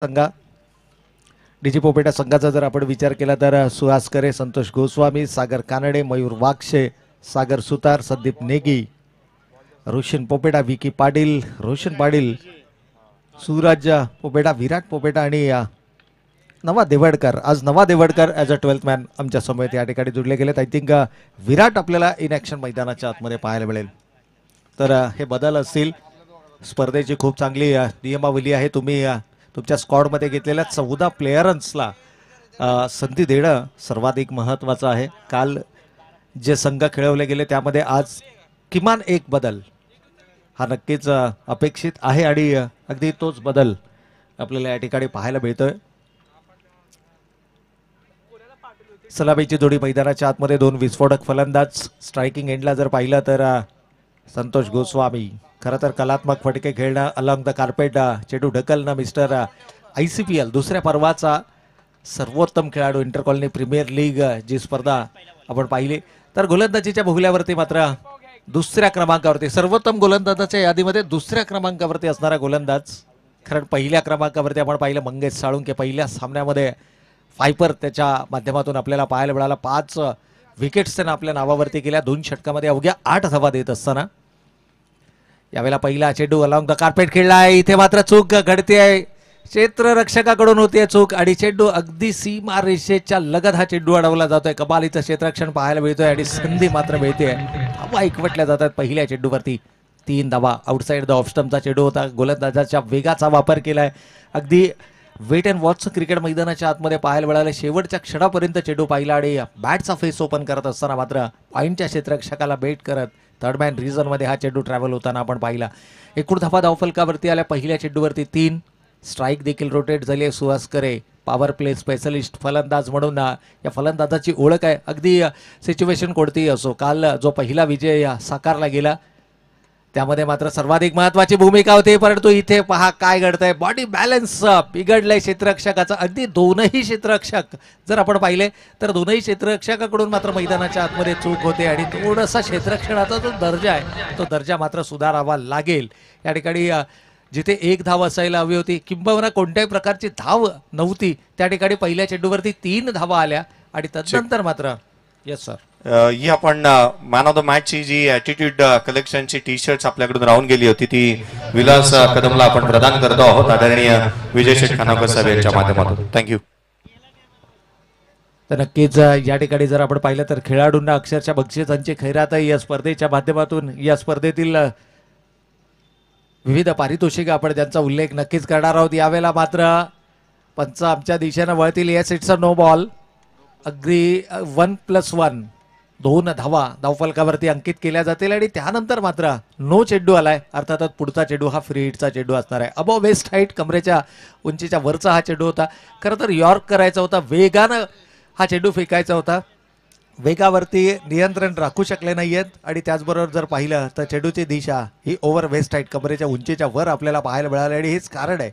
संघा डीजी पोपेटा संघाचा जर आपण विचार केला तर सुहास करे, संतोष गोस्वामी, सागर कानडे, मयूर वाक्षे, सागर सुतार, संदीप नेगी, रोशन पोपेटा, विकी पाटील, रोशन पाटील, सूरज पोपेटा, विराट पोपेटा आणि नवा देवडकर. आज नवा Devadkar as a 12th man आमच्या समवेत या ठिकाणी जुडले गेलेत. आय थिंक विराट आपल्याला इन ॲक्शन मैदानाच्या आतमध्ये पाहायला मिळेल. तर हे बदल असतील. स्पर्धेची खूप चांगली नियमावली आहे. तुम्ही तुमच्या स्क्वॉडमध्ये घेतलेल्या 14 प्लेयर्सला संधी देणं सर्वाधिक महत्त्वाचं आहे. काल जे संघ खेळवले गेले त्यामध्ये आज किमान एक बदल हा नक्कीच अपेक्षित आहे आणि अगदी तोच बदल आपल्याला या ठिकाणी पाहायला मिळतोय. सलामीची जोडी मैदानाच्या आतमध्ये दोन विस्फोटक फलंदाज. स्ट्रायकिंग एंडला जर पाहिलं तर संतोष गोस्वामी. खरं तर कलात्मक फटके खेळणं, अलॉंग द कार्पेट चेंडू ढकलणं, मिस्टर ICPL दुसऱ्या पर्वाचा सर्वोत्तम खेळाडू, इंटर कॉलनी प्रीमियर लीग जी स्पर्धा आपण पाहिली तर गोलंदाजीच्या बहुल्यावरती मात्र दुसऱ्या क्रमांकावरती, सर्वोत्तम गोलंदाजाच्या यादीमध्ये दुसऱ्या क्रमांकावरती असणारा गोलंदाज. कारण पहिल्या क्रमांकावरती आपण पाहिलं मंगेश साळुंके. पहिल्या सामन्यामध्ये फायपर त्याच्या माध्यमातून आपल्याला पाहायला मिळाला. 5 विकेट्स त्यानं आपल्या नावावरती केल्या. 2 षटकामध्ये अवघ्या 8 धावा देत असताना यावेळेला पहिला चेंडू अलॉंग द कार्पेट खेळला आहे. इथे मात्र चूक घडते आहे, क्षेत्ररक्षकाकडून होते चूक आणि चेंडू अगदी सीमा रेषेच्या लगत हा चेंडू अडवला जातोय. कमालीचं क्षेत्ररक्षण पाहायला मिळतोय आणि संधी मात्र मिळते. धावा एकवटल्या जातात पहिल्या चेंडूवरती. 3 धावा. आउटसाइड द ऑफ स्टंपचा चेंडू होता. गोलंदाजाच्या वेगाचा वापर केलाय. अगदी वेट अँड वॉचचं क्रिकेट मैदानाच्या आतमध्ये पाहायला मिळालं. शेवटच्या क्षणापर्यंत चेंडू पाहिला आणि बॅटचा फेस ओपन करत असताना मात्र पॉईंटच्या क्षेत्ररक्षकाला बेट करत थर्ड मॅन रिझनमध्ये हा चेंडू ट्रॅव्हल होताना आपण पाहिला. एकूण धावा धावफलकावरती आल्या. पहिल्या चेंडूवरती 3. स्ट्राईक देखील रोटेट झाली आहे. सुहास करे पॉवर प्ले स्पेशलिस्ट फलंदाज म्हणून या फलंदाजाची ओळख आहे. अगदी सिच्युएशन कोणतीही असो. काल जो पहिला विजय साकारला गेला त्यामध्ये मात्र सर्वाधिक महत्वाची भूमिका होती. परंतु इथे पहा काय घडतंय. बॉडी बॅलन्स बिघडलंय क्षेत्ररक्षकाचा. अगदी दोनही क्षेत्ररक्षक जर आपण पाहिले तर दोनही क्षेत्ररक्षकाकडून मात्र मैदानाच्या आतमध्ये चूक होते आणि थोडासा क्षेत्ररक्षणाचा जो दर्जा आहे तो दर्जा मात्र सुधारावा लागेल. या ठिकाणी जिथे 1 धाव असायला हवी होती किंबहुना कोणत्याही प्रकारची धाव नव्हती त्या ठिकाणी पहिल्या चेंडूवरती 3 धावा आल्या आणि तदनंतर मात्र येस सर ही आपण मॅन ऑफ द मॅचची जी ॲटिट्यूड कलेक्शनची टी शर्ट्स आपल्याकडून राहून गेली होती ती विलास कदमला आपण प्रदान करतो आहोत. आदरणीय विजय शेठ खानावकर साहेब यांच्या माध्यमातून. थँक्यू. तर नक्कीच या ठिकाणी जर आपण पाहिलं तर खेळाडूंना अक्षरशः बक्षिसांची खैरात या स्पर्धेच्या माध्यमातून या स्पर्धेतील विविध पारितोषिक आपण त्यांचा उल्लेख नक्कीच करणार आहोत. यावेळेला मात्र पंच आमच्या दिशेनं वळतील. Yes it's a no ball. अगदी 1+1 2 धावा धावफलकावरती अंकित केल्या जातील आणि त्यानंतर मात्र नो चेंडू आलाय. अर्थातच पुढचा चेंडू हा फ्री हिटचा चेंडू असणार आहे. अबो वेस्ट हाईट कमरेच्या उंचीच्या वरचा हा चेंडू होता. खरं तर यॉर्क करायचा होता. वेगानं हा चेंडू फेकायचा होता. वेगावरती नियंत्रण राखू शकले नाहीयेत आणि त्याचबरोबर जर पाहिलं तर चेंडूची दिशा ही ओव्हर वेस्ट हाईट कमरेच्या उंचीच्या वर आपल्याला पाहायला मिळाली आणि हेच कारण आहे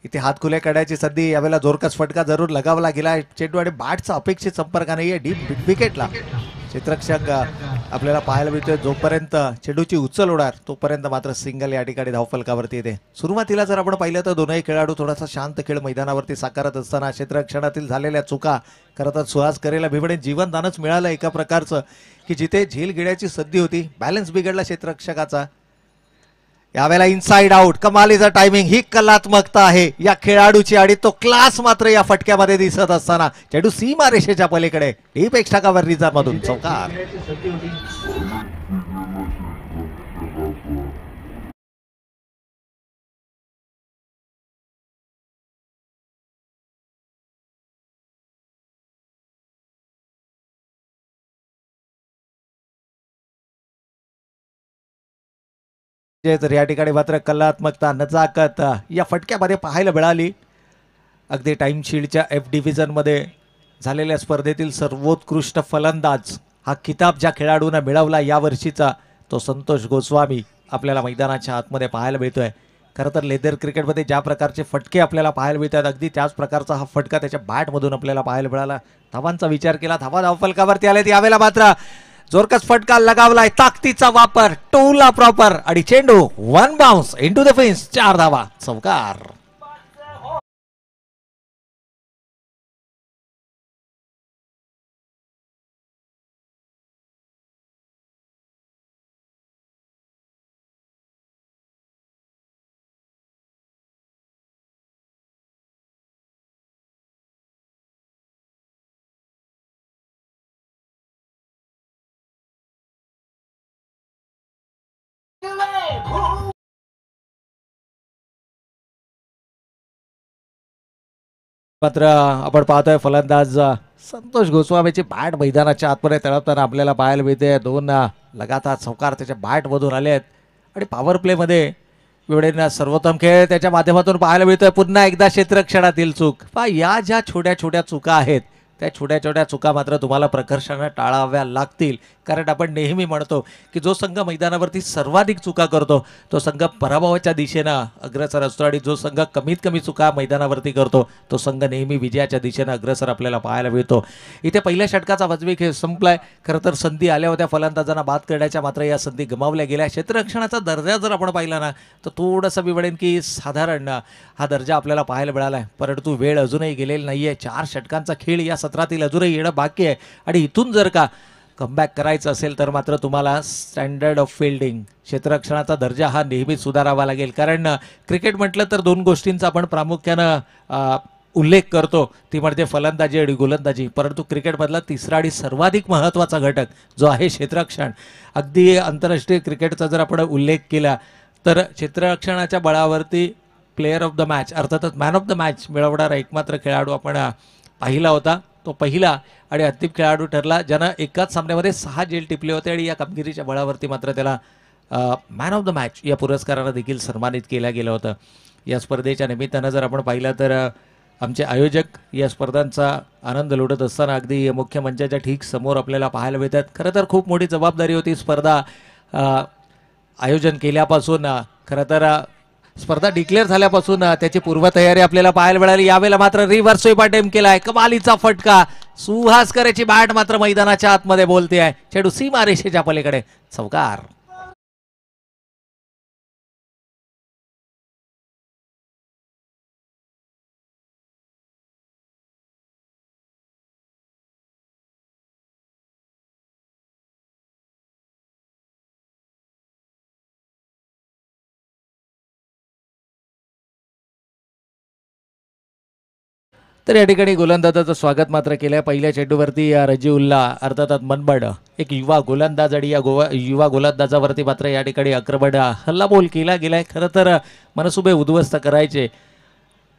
इथे हात खुले काढायची संधी. यावेळेला जोरकस फटका जरूर लगावला गेला. चेंडू आणि बॅटचा अपेक्षित संपर्क नाही आहे. डीप विकेटला क्षेत्ररक्षक आपल्याला पाहायला मिळतोय. जोपर्यंत चेंडूची उचल होणार तोपर्यंत मात्र सिंगल या ठिकाणी धावफलकावरती येते. सुरुवातीला जर आपण पाहिलं तर दोनही खेळाडू थोडासा शांत खेळ मैदानावरती साकारत असताना क्षेत्ररक्षणातील झालेल्या चुका खरं तर सुहास करेला भिवडे जीवनदानच मिळालं एका प्रकारचं की जिथे झेल घेण्याची संधी होती. बॅलन्स बिघडला क्षेत्ररक्षकाचा. यावेळेला इनसाइड आउट. कमालीचा टायमिंग. ही कलात्मकता आहे या खेळाडूची आणि तो क्लास मात्र या फटक्यामध्ये दिसत असताना चेंडू सीमा रेषेच्या पलीकडे डीप एक्स्ट्रा कव्हर रिझन मधून चौकार. तर या ठिकाणी मात्र कलात्मकता नजाकत या फटक्यामध्ये पाहायला मिळाली. अगदी टाइम शील्डच्या F डिव्हिजनमध्ये झालेल्या स्पर्धेतील सर्वोत्कृष्ट फलंदाज हा किताब ज्या खेळाडूंना मिळवला या वर्षीचा तो संतोष गोस्वामी आपल्याला मैदानाच्या आतमध्ये पाहायला मिळतोय. खरं तर लेदर क्रिकेटमध्ये ज्या प्रकारचे फटके आपल्याला पाहायला मिळतात अगदी त्याच प्रकारचा हा फटका त्याच्या बॅटमधून आपल्याला पाहायला मिळाला. धावांचा विचार केला. धावा धावफलकावरती आले. यावेळेला मात्र जोरकस फटका लगावलाय. ताकदीचा वापर. टोला प्रॉपर आणि चेंडू 1 बाउन्स इनटू द फेन्स. 4 धावा चौकार. मात्र आपण पाहतोय फलंदाज संतोष गोस्वामीची बॅट मैदानाच्या आतमध्ये तळपताना आपल्याला पाहायला मिळते. दोन लगातार चौकार त्याच्या बॅटमधून आले आहेत आणि पॉवर प्लेमध्ये एवढे सर्वोत्तम खेळ त्याच्या माध्यमातून पाहायला मिळतोय. पुन्हा एकदा क्षेत्ररक्षणातील चूक पहा, या ज्या छोट्या छोट्या चुका आहेत त्या छोट्या छोट्या चुका मात्र तुम्हाला प्रकर्षाने टाळाव्या लागतील. कारण आपण नेहमी म्हणतो की जो संघ मैदानावरती सर्वाधिक चुका करतो तो संघ पराभवाच्या दिशेनं अग्रेसर असतो आणि जो संघ कमीत कमी चुका मैदानावरती करतो तो संघ नेहमी विजयाच्या दिशेनं अग्रेसर आपल्याला पाहायला मिळतो. इथे पहिल्या षटकाचा वाजवी खेळ संपलाय. खरं तर संधी आल्या होत्या फलंदाजांना बाद करण्याच्या, मात्र या संधी गमावल्या गेल्या. क्षेत्ररक्षणाचा दर्जा जर आपण पाहिला ना तर थोडंसं मी म्हणेन की साधारण हा दर्जा आपल्याला पाहायला मिळाला आहे. परंतु वेळ अजूनही गेलेली नाही आहे. 4 षटकांचा खेळ या सत्रातील अजूनही येणं बाकी आहे आणि इथून जर का कमबॅक करायचं असेल तर मात्र तुम्हाला स्टँडर्ड ऑफ फिल्डिंग, क्षेत्ररक्षणाचा दर्जा हा नेहमीच सुधारावा लागेल. कारण क्रिकेट म्हटलं तर 2 गोष्टींचा आपण प्रामुख्यानं उल्लेख करतो, ती म्हणजे फलंदाजी आणि गोलंदाजी. परंतु क्रिकेटमधला तिसरा आणि सर्वाधिक महत्त्वाचा घटक जो आहे क्षेत्ररक्षण. अगदी आंतरराष्ट्रीय क्रिकेटचा जर आपण उल्लेख केला तर क्षेत्ररक्षणाच्या बळावरती प्लेयर ऑफ द मॅच अर्थातच मॅन ऑफ द मॅच मिळवणारा एकमात्र खेळाडू आपण पाहिला होता. तो पहिला आणि अंतिम खेळाडू ठरला ज्यानं एकाच सामन्यामध्ये 6 झेल टिपले होते आणि या कामगिरीच्या बळावरती मात्र त्याला मॅन ऑफ द मॅच या पुरस्कारानं देखील सन्मानित केलं गेलं होतं. या स्पर्धेच्या निमित्तानं जर आपण पाहिलं तर आमचे आयोजक या स्पर्धांचा आनंद लुटत असताना अगदी मुख्य मंचाच्या ठीक समोर आपल्याला पाहायला मिळतात. खरं तर खूप मोठी जबाबदारी होती स्पर्धा आयोजन केल्यापासून. खरं तर स्पर्धा डिक्लेअर झाल्यापासून त्याची पूर्वतयारी आपल्याला पाहायला मिळाली. यावेळेला मात्र रिव्हर्स स्वीप अटेम्प्ट केलाय. कमालीचा फटका. सुहासकरची बॅट मात्र मैदानाच्या आतमध्ये बोलते आहे. चेंडू सीमारेषेच्या पलीकडे चौकार. तर या ठिकाणी गोलंदाजाचं स्वागत मात्र केलं. पहिल्या चेंडूवरती रजीउल्ला अर्थात मनबड एक युवा गोलंदाज आणि या युवा गोलंदाजावरती मात्र या ठिकाणी आक्रमण हल्लाबोल केला गेलाय. खरं तर मनसुबे उद्ध्वस्त करायचे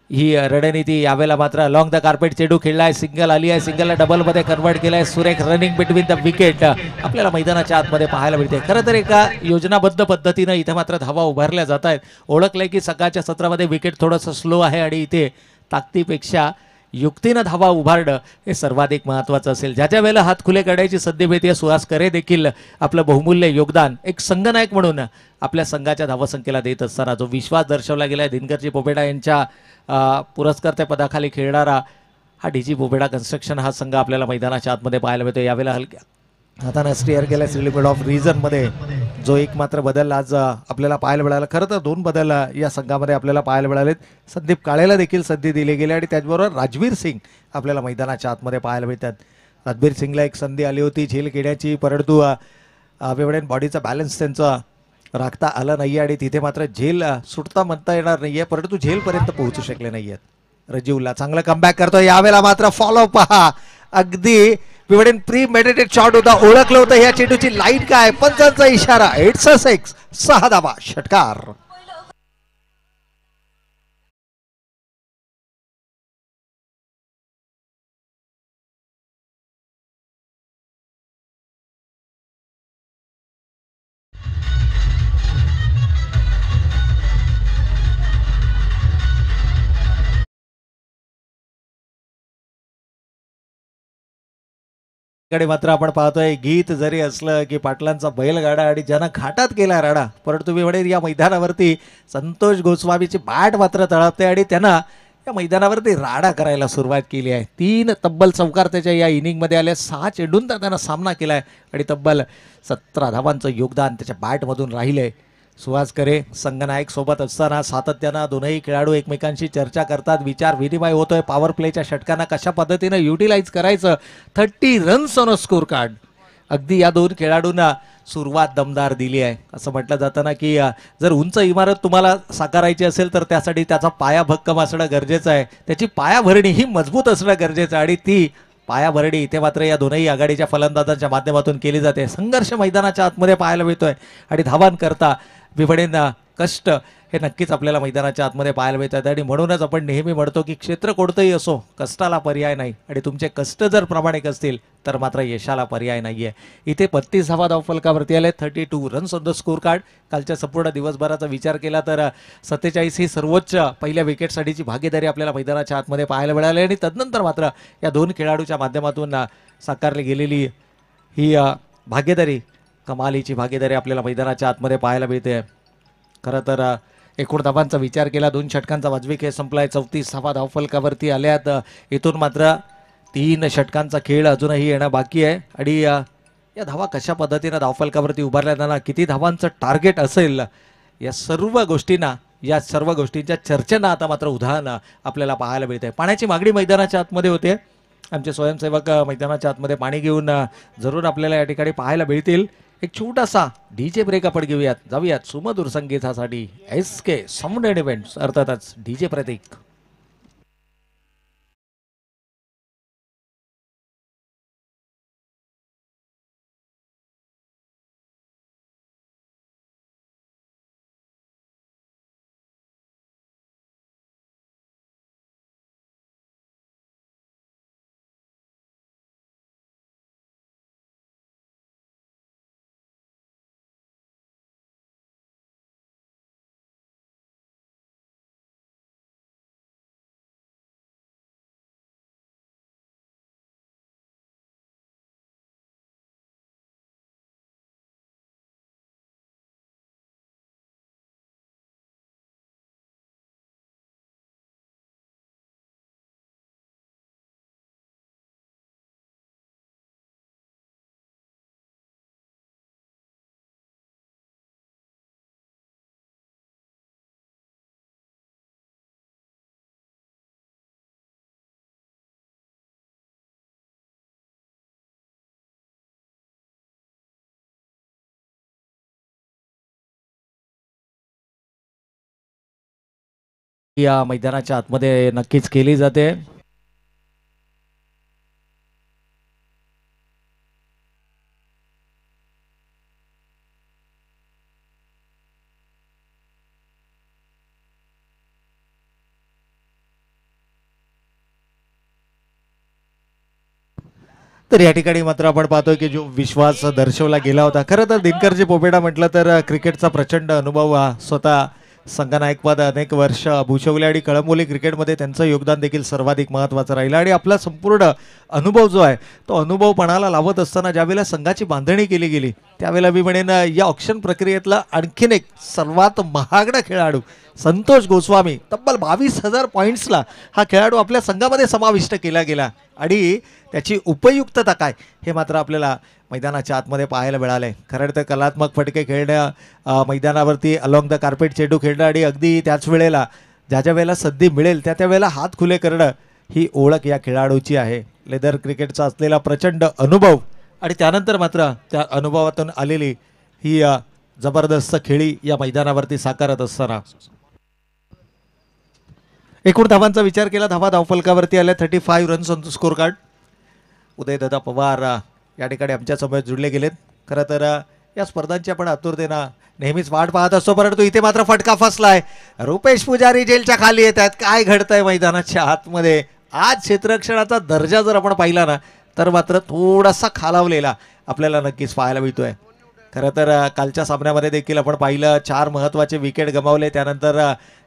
ही रणनीती यावेळेला मात्र अलॉंग द कार्पेट चेंडू खेळलाय. सिंगल आली आहे. सिंगलला डबलमध्ये कन्वर्ट केलाय. सुरेख रनिंग बिटवीन द विकेट आपल्याला मैदानाच्या आतमध्ये पाहायला मिळते. खरं तर एका योजनाबद्ध पद्धतीनं इथे मात्र धावा उभारल्या जात आहेत. ओळखलंय की सकाळच्या सत्रामध्ये विकेट थोडंसं स्लो आहे आणि इथे ताकदीपेक्षा युक्तीनं धावा उभारणं हे सर्वाधिक महत्त्वाचं असेल. ज्या ज्या वेळेला हात खुले करण्याची संधी मिळते सुहासकरे देखील आपलं बहुमूल्य योगदान एक संघनायक म्हणून आपल्या संघाच्या धावसंख्येला देत असताना जो विश्वास दर्शवला गेला आहे दिनकरजी पोपेडा यांच्या पुरस्कर्त्या पदाखाली खेळणारा हा डीजी पोपेडा कन्स्ट्रक्शन हा संघ आपल्याला मैदानाच्या आतमध्ये पाहायला मिळतो. यावेळेला हलक्या हाताने स्टेअर केला लिमिट ऑफ रिझनमध्ये जो एक मात्र बदल आज आपल्याला पाहायला मिळाला. खरं तर 2 बदल या संघामध्ये आपल्याला पाहायला मिळालेत. संदीप काळेला देखील संधी दिली गेली आणि त्याचबरोबर राजवीर सिंग आपल्याला मैदानाच्या आतमध्ये पाहायला मिळतात. राजवीर सिंगला एक संधी आली होती झेल घेण्याची, परंतु वेवडेन बॉडीचा बॅलन्स त्यांचा राखता आला नाही आणि तिथे मात्र झेल सुटता म्हणता येणार नाहीये, परंतु झेलपर्यंत पोहोचू शकले नाहीयेत. रजीवला चांगला कमबॅक करतो. यावेळेला मात्र फॉलो पहा. अगदी विवडेन प्री मेडिटेड शॉट होता. ओळखलं होतं या चेंडूची लाईट काय. पंचांचा इशारा. 8-6 6 धावा षटकार. कडे मात्र आपण पाहतोय गीत जरी असलं की पाटलांचा बैलगाडा आणि ज्यांना घाटात केला राडा, परंतु मी म्हणेन या मैदानावरती संतोष गोस्वामीची बॅट मात्र तळपते आणि त्यांना या मैदानावरती राडा करायला सुरुवात केली आहे. 3 तब्बल चौकार त्याच्या या इनिंगमध्ये आले. 6 चेंडून तर त्यांना सामना केला आहे आणि तब्बल 17 धावांचं योगदान त्याच्या बॅटमधून राहिलंय. सुहासकरे संघनायक सोबत असताना सातत्यानं दोनही खेळाडू एकमेकांशी चर्चा करतात. विचार विनिमय होतोय. पॉवर प्लेच्या षटकांना कशा पद्धतीनं युटिलाइज करायचं. 30 runs on a score card. अगदी या 2 खेळाडूंना सुरुवात दमदार दिली आहे. असं म्हटलं जातं ना की जर उंच इमारत तुम्हाला साकारायची असेल तर त्यासाठी त्याचा पाया भक्कम असणं गरजेचं आहे. त्याची पायाभरणी ही मजबूत असणं गरजेचं आहे आणि ती पायाभरडी इथे मात्र या दोनही आघाडीच्या फलंदाजांच्या माध्यमातून केली जाते. संघर्ष मैदानाच्या आतमध्ये पाहायला मिळतोय आणि धावांकरता विपणीन कष्ट हे नक्कीच आपल्याला मैदानाच्या आतमध्ये पाहायला मिळतात. आणि म्हणूनच आपण नेहमी म्हणतो की क्षेत्र कोणतंही असो, कष्टाला पर्याय नाही. आणि तुमचे कष्ट जर प्रामाणिक असतील तर मात्र यशाला पर्याय नाहीये. इथे 32 धावा धावफलकावरती आले, 32 runs on the score card. कालच्या संपूर्ण दिवसभराचा विचार केला तर 47 ही सर्वोच्च पहिल्या विकेटसाठीची भागीदारी आपल्याला मैदानाच्या आतमध्ये पाहायला मिळाली. आणि तदनंतर मात्र या दोन खेळाडूच्या माध्यमातून साकारली गेलेली ही भागीदारी, कमालीची भागीदारी आपल्याला मैदानाच्या आतमध्ये पाहायला मिळते. खरं तर एकूण धावांचा विचार केला, 2 षटकांचा वाजवी खेळ संपलाय, 34 धावा धावफलकावरती आल्यात. इथून मात्र 3 षटकांचा खेळ अजूनही येणं बाकी आहे. आणि या धावा कशा पद्धतीनं धावफलकावरती उभारल्या जाणार, किती धावांचं टार्गेट असेल, या सर्व गोष्टींच्या चर्चेना आता मात्र उदाहरण आपल्याला पाहायला मिळते. पाण्याची मागणी मैदानाच्या आतमध्ये होते. आमचे स्वयंसेवक मैदानाच्या आतमध्ये पाणी घेऊन जरूर आपल्याला या ठिकाणी पाहायला मिळतील. एक छोटासा डीजे ब्रेक आपण घेऊयात, जाऊयात सुमधुर संगीतासाठी. SK साऊंड अँड इव्हेंट्स, अर्थातच डीजे प्रतीक. या मैदानाच्या आतमध्ये नक्कीच केली जाते. तर या ठिकाणी मात्र आपण पाहतोय की जो विश्वास दर्शवला गेला होता. खरं तर दिनकरजी पोपेडा म्हटलं तर क्रिकेटचा प्रचंड अनुभव, स्वतः संघनायकपद अनेक वर्ष भूषवले आणि कळंबोली क्रिकेटमध्ये त्यांचं योगदान देखील सर्वाधिक महत्त्वाचं राहिलं. आणि आपला संपूर्ण अनुभव जो आहे तो अनुभव पणाला लावत असताना ज्यावेळेला संघाची बांधणी केली गेली त्यावेळेला मी म्हणेन या ऑक्शन प्रक्रियेतला आणखीन एक सर्वात महागडा खेळाडू संतोष गोस्वामी, तब्बल 22,000 पॉईंट्सला हा खेळाडू आपल्या संघामध्ये समाविष्ट केला गेला. आणि त्याची उपयुक्तता काय हे मात्र आपल्याला मैदानाच्या आतमध्ये पाहायला मिळालंय. खरं तर कलात्मक फटके खेळणं, मैदानावरती अलॉंग द कार्पेट चेंडू खेळणं आणि अगदी त्याच वेळेला ज्या वेळेला संधी मिळेल त्या वेळेला हात खुले करणं ही ओळख या खेळाडूची आहे. लेदर क्रिकेटचा असलेला प्रचंड अनुभव आणि त्यानंतर मात्र त्या अनुभवातून आलेली ही जबरदस्त खेळी या मैदानावरती साकारत असताना एकूण धावांचा विचार केला, धावा धावफलकावरती आल्या, 35 runs on the score card. उदयदादा पवार या ठिकाणी आमच्या समोर जुळले गेलेत. खरं तर या स्पर्धांची आपण आतुरतेनं नेहमीच वाट पाहत असतो, परंतु इथे मात्र फटका फसलाय. रुपेश पुजारी जेलच्या खाली येत आहेत. काय घडतंय मैदानाच्या आतमध्ये? आज क्षेत्ररक्षणाचा दर्जा जर आपण पाहिला ना तर मात्र थोडासा खालावलेला आपल्याला नक्कीच पाहायला मिळतोय. खरं तर कालच्या सामन्यामध्ये देखील आपण पाहिलं 4 महत्त्वाचे विकेट गमावले. त्यानंतर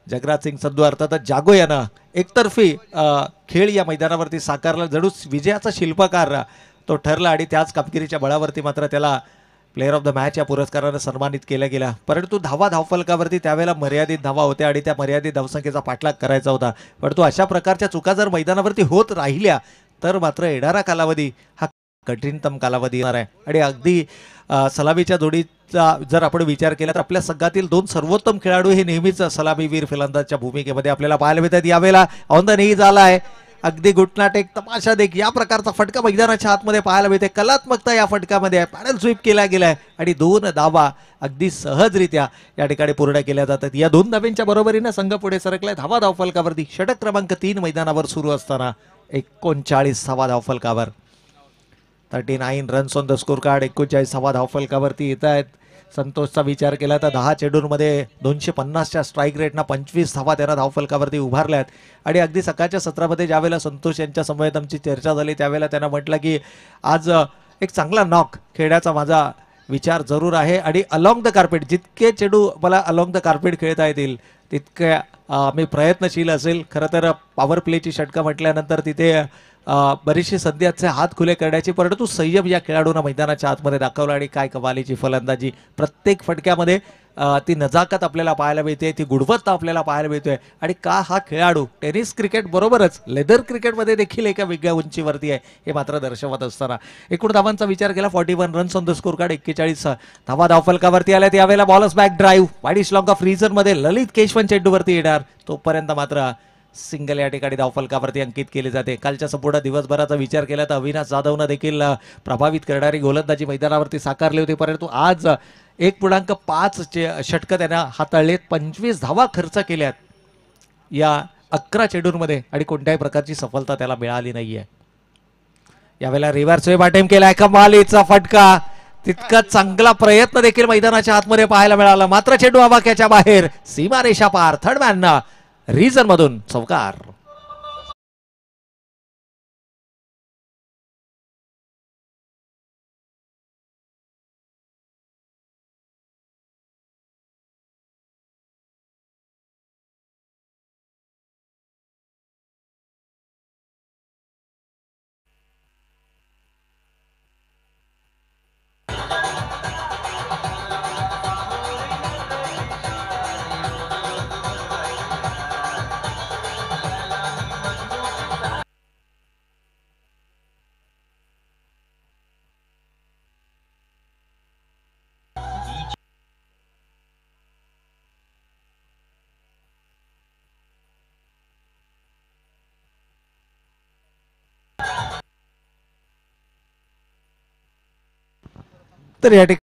जगराज सिंग संधू अर्थातच जागो यानं एकतर्फी खेळ या मैदानावरती साकारला. जणू विजयाचा शिल्पकार तो ठरला आणि त्याच कामगिरीच्या बळावरती मात्र त्याला प्लेअर ऑफ द मॅच या पुरस्कारानं सन्मानित केला गेला. परंतु धावफलकावरती त्यावेळेला मर्यादित धावा होत्या आणि त्या मर्यादित धावसंख्येचा पाठलाग करायचा होता. परंतु अशा प्रकारच्या चुका जर मैदानावरती होत राहिल्या तर मात्र येणारा कालावधी हा कठीणतम कालावधी येणार आहे. आणि अगदी सलामीच्या जोडीचा जर आपण विचार केला तर आपल्या संघातील 2 सर्वोत्तम खेळाडू हे नेहमीच सलामीवीर फलंदाजच्या भूमिकेमध्ये आपल्याला पाहायला मिळतात. यावेळेला ऑन द नी झाला आहे, अगदी गुटनाट एक तमाशा देख या प्रकारचा फटका मैदानाच्या आतमध्ये पाहायला मिळते. कलात्मकता या फटकामध्ये आहे. पॅडल स्वीप केला गेलाय आणि 2 धावा अगदी सहजरित्या या ठिकाणी पूर्ण केल्या जातात. या 2 धाब्यांच्या बरोबरीने संघ पुढे सरकलाय. धावा धावफलकावरती षटक क्रमांक 3 मैदानावर सुरू असताना 39 धावफलकावर. 39 runs on the score card. 39 धावफलकावरती येत आहेत. संतोषचा विचार केला तर 10 चेंडूंमध्ये 250च्या स्ट्राईक रेटना 25 धावा त्यांना धावफलकावरती उभारल्यात. आणि अगदी सकाळच्या सत्रामध्ये ज्यावेळेला संतोष यांच्या समवेत आमची चर्चा झाली त्यावेळेला त्यांना म्हटलं की आज एक चांगला नॉक खेळण्याचा माझा विचार जरूर आहे आणि अलॉंग द कार्पेट जितके चेंडू मला अलॉंग द कार्पेट खेळता येतील तितके मी प्रयत्नशील असेल. खरं तर पॉवर प्लेची षटकं म्हटल्यानंतर तिथे बरीचशी संधी असते हात खुले करण्याची, परंतु संयम या खेळाडूंना मैदानाच्या आतमध्ये दाखवला आणि काय कमालीची फलंदाजी. प्रत्येक फटक्यामध्ये ती नजाकत आपल्याला पाहायला मिळते, ती गुणवत्ता आपल्याला पाहायला मिळते. आणि का हा खेळाडू टेनिस क्रिकेट बरोबरच लेदर क्रिकेटमध्ये देखील एका वेगळ्या उंचीवरती आहे हे मात्र दर्शवत असताना. एकूण धावांचा विचार केला 41 runs on the score card. 41 धावा धावफलकावरती आल्या. त्यावेळेला bowlers back drive wide long of मध्ये ललित केशवन चेंडूवरती येणार. तोपर्यंत मात्र सिंगल या ठिकाणी धावफलकावरती अंकित केले जाते. कालच्या संपूर्ण दिवसभराचा विचार केला तर अविनाश जाधवनं देखील प्रभावित करणारी गोलंदाजी मैदानावरती साकारली होती, परंतु आज 1.5 षटकं त्यांना हाताळलेत. 25 धावा खर्च केल्यात या 11 चेंडूंमध्ये आणि कोणत्याही प्रकारची सफलता त्याला मिळाली नाहीये. यावेळेला रिव्हर्स वेब अटेम्प्ट केलाय. कमालीचा फटका. तितका चांगला प्रयत्न देखील मैदानाच्या आतमध्ये पाहायला मिळाला, मात्र चेंडू आवाक्याच्या बाहेर. सीमारेषा पार. थर्ड मॅन रिझन मधून चौकार. तर या ठिकाणी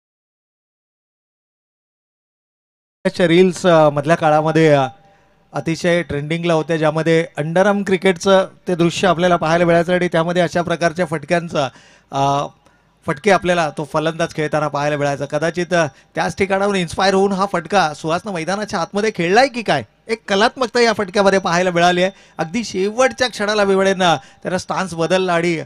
रील्स मधल्या काळामध्ये अतिशय ट्रेंडिंगला होत्या, ज्यामध्ये अंडरआर्म क्रिकेटचं ते दृश्य आपल्याला पाहायला मिळायचं आणि त्यामध्ये अशा प्रकारच्या फटके आपल्याला तो फलंदाज खेळताना पाहायला मिळायचा. कदाचित त्याच ठिकाणाहून इन्स्पायर होऊन हा फटका सुहासनं मैदानाच्या आतमध्ये खेळलाय की काय, एक कलात्मकता या फटक्यामध्ये पाहायला मिळाली आहे. अगदी शेवटच्या क्षणाला वेळेनं त्याला स्टान्स बदलला आणि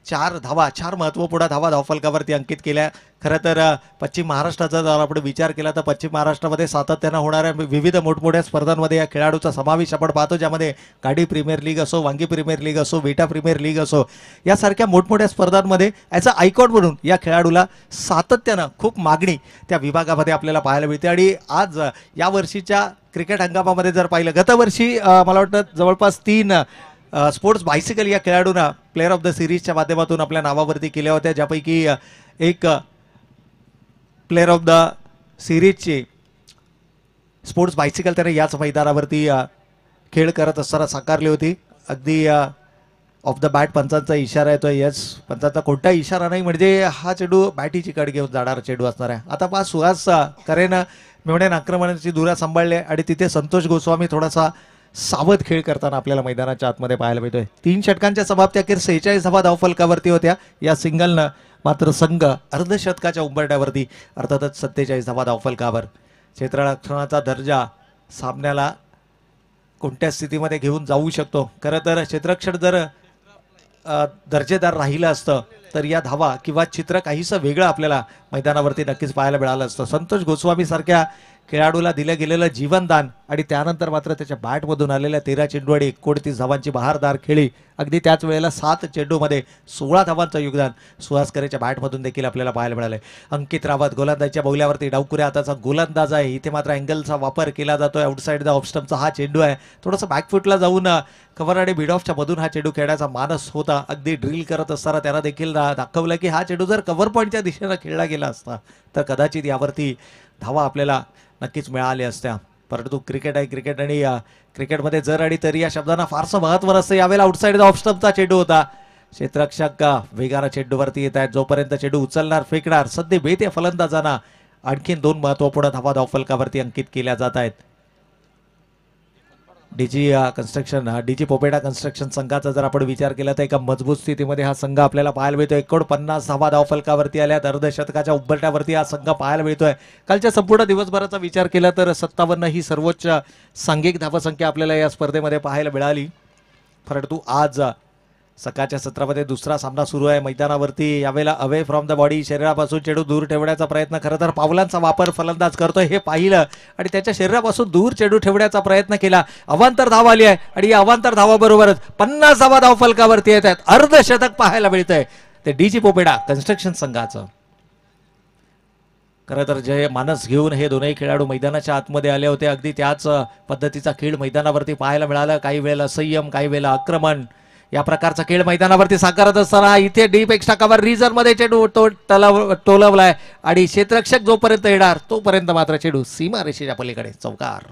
4 महत्त्वपूर्ण धावा धावफलकावरती अंकित केल्या. खरं तर पश्चिम महाराष्ट्राचा जर आपण विचार केला तर पश्चिम महाराष्ट्रामध्ये सातत्यानं होणाऱ्या विविध मोठमोठ्या स्पर्धांमध्ये या खेळाडूचा समावेश आपण पाहतो, ज्यामध्ये गाडी प्रीमियर लीग असो, वांगी प्रीमियर लीग असो, वेटा प्रीमियर लीग असो, यासारख्या मोठमोठ्या स्पर्धांमध्ये ॲज अ आयकॉन म्हणून या खेळाडूला सातत्यानं खूप मागणी त्या विभागामध्ये आपल्याला पाहायला मिळते. आणि आज या वर्षीच्या क्रिकेट हंगामामध्ये जर पाहिलं, गतवर्षी मला वाटतं जवळपास 3 स्पोर्ट्स बायसिकल या खेळाडूंना प्लेअर ऑफ द सिरीजच्या माध्यमातून आपल्या नावावरती केल्या होत्या, ज्यापैकी एक प्लेअर ऑफ द सिरीजची स्पोर्ट्स बायसिकल त्याने याच मैदानावरती खेळ करत असताना साकारली होती. अगदी ऑफ द बॅट पंचांचा इशारा येतोय. यस, पंचांचा कोणताही इशारा नाही, म्हणजे हा चेंडू बॅटी चिकट घेऊन जाणारा चेंडू असणार आहे. आता पहा सुहास करेनं मिळवण्याने आक्रमणाची धुरा सांभाळली आणि तिथे संतोष गोस्वामी थोडासा सावध खेळ करताना आपल्याला मैदानाच्या आतमध्ये पाहायला मिळतोय. 3 षटकांच्या समाप्ती अखेर 46 धावा धावफलकावरती होत्या. या सिंगलनं मात्र संघ अर्धशतकाच्या उंबरठ्यावरती, अर्थातच 47 धावा धावफलकावर. क्षेत्ररक्षणाचा दर्जा सामन्याला कोणत्या स्थितीमध्ये घेऊन जाऊ शकतो. खरं तर क्षेत्ररक्षण जर दर्जेदार राहिलं असतं तर या धावा किंवा चित्र काहीसं वेगळं आपल्याला मैदानावरती नक्कीच पाहायला मिळालं असतं. संतोष गोस्वामी सारख्या खेळाडूला दिलं गेलेलं जीवनदान आणि त्यानंतर मात्र त्याच्या बॅटमधून आलेल्या 13 चेंडू आणि 29 धावांची बहारदार खेळी. अगदी त्याच वेळेला 7 चेंडूमध्ये 16 धावांचं योगदान सुहास करेच्या बॅटमधून देखील आपल्याला पाहायला मिळालंय. अंकित रावत गोलंदाजीच्या बौल्यावरती डावकुऱ्या हाताचा गोलंदाज आहे. इथे मात्र अँगलचा वापर केला जातोय. आउटसाईड द ऑफस्टम्पचा हा चेंडू आहे. थोडंसं बॅकफुटला जाऊन कव्हर आणि मिड ऑफच्या मधून हा चेंडू खेळण्याचा मानस होता. अगदी ड्रिल करत असताना त्याला देखील दाखवलं की हा चेंडू जर कव्हर पॉईंटच्या दिशेनं खेळला गेला असता तर कदाचित यावरती धावा आपल्याला नक्कीच मिळाल्या असत्या. परंतु क्रिकेट आहे क्रिकेट, आणि क्रिकेटमध्ये जर आणि तरी या शब्दांना फारसं महत्त्व नसतं. यावेळेला आउटसाईड द ऑफस्टम्पचा चेंडू होता. क्षेत्ररक्षक वेगानं चेंडूवरती येत आहेत. जोपर्यंत चेंडू उचलणार फेकणार सध्या बेत्या फलंदाजांना आणखीन 2 महत्त्वपूर्ण धावा धावफलकावरती अंकित केल्या जात आहेत. डीजी कन्स्ट्रक्शन डीजी पोपेडा कन्स्ट्रक्शन संघाचा जर आपण विचार केला तर एका मजबूत स्थितीमध्ये हा संघ आपल्याला पाहायला मिळतोय. 49 धावा धावफलकावरती आल्यात. अर्धशतकाच्या उंबरठ्यावरती हा संघ पाहायला मिळतोय. कालच्या संपूर्ण दिवसभराचा विचार केला तर 57 ही सर्वोच्च सांघिक धावसंख्या आपल्याला या स्पर्धेमध्ये पाहायला मिळाली. परंतु आज सकाळच्या सत्रामध्ये दुसरा सामना सुरू आहे मैदानावरती. यावेळेला अवे फ्रॉम द बॉडी, शरीरापासून चेंडू दूर ठेवण्याचा प्रयत्न, खरं तर पावलांचा वापर फलंदाज करतोय हे पाहिलं आणि त्याच्या शरीरापासून दूर चेंडू ठेवण्याचा प्रयत्न केला. अवांतर धाव आली आहे आणि या अवांतर धावाबरोबरच 50 धावा धावफलकावरती येत आहेत. अर्धशतक पाहायला मिळतंय ते डीजी पोपेडा कन्स्ट्रक्शन संघाचं. खरं तर जय मानस घेऊन हे दोनही खेळाडू मैदानाच्या आतमध्ये आले होते. अगदी त्याच पद्धतीचा खेळ मैदानावरती पाहायला मिळाला. काही वेळेला संयम, काही वेळेला आक्रमण, या प्रकारचा खेळ मैदानावरती साकारत असताना इथे डीप एक्स्ट्रा कव्हर रिझन मध्ये चेंडू टोलवलाय आणि क्षेत्ररक्षक जोपर्यंत येणार तोपर्यंत मात्र चेंडू सीमा रेषेच्या पलीकडे चौकार.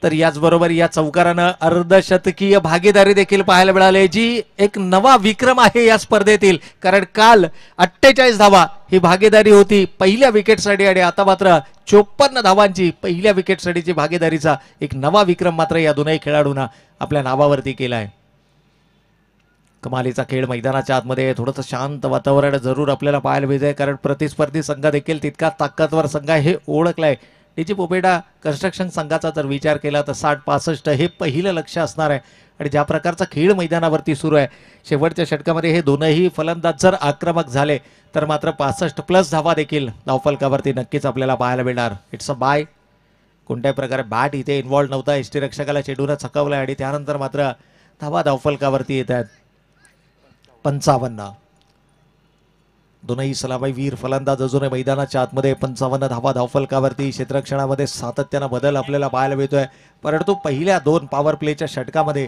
तर याचबरोबर या चौकारानं अर्धशतकीय भागीदारी देखील पाहायला मिळाली, जी एक नवा विक्रम आहे या स्पर्धेतील. कारण काल 48 धावा ही भागीदारी होती पहिल्या विकेटसाठी आणि आता मात्र 54 धावांची पहिल्या विकेटसाठीची भागीदारीचा एक नवा विक्रम मात्र या दोनही खेळाडूंना आपल्या नावावरती केलाय. कमालीचा खेळ मैदानाच्या आतमध्ये थोडंसं शांत वातावरण जरूर आपल्याला पाहायला मिळतंय. कारण प्रतिस्पर्धी संघ देखील तितका ताकदवर संघ हे ओळखलाय. डीजी पोपेडा कन्स्ट्रक्शन संघाचा जर विचार केला तर 60-65 हे पहिलं लक्ष असणार आहे. आणि ज्या प्रकारचा खेळ मैदानावरती सुरू आहे, शेवटच्या षटकामध्ये हे दोनही फलंदाज जर आक्रमक झाले तर मात्र 65+ धावा देखील धावफलकावरती नक्कीच आपल्याला पाहायला मिळणार. It's a bye. कोणत्याही प्रकारे बॅट इथे इन्व्हॉल्व नव्हता. यष्टीरक्षकाला चेंडूनं चकवलं आणि त्यानंतर मात्र धावा धावफलकावरती येत आहेत 55. दोनही सलामी वीर फलंदाज अजूनही मैदानाच्या आतमध्ये. 55 धावा धावफलकावरती. क्षेत्ररक्षणामध्ये सातत्यानं बदल आपल्याला पाहायला मिळतोय. परंतु पहिल्या 2 पॉवर प्लेच्या षटकामध्ये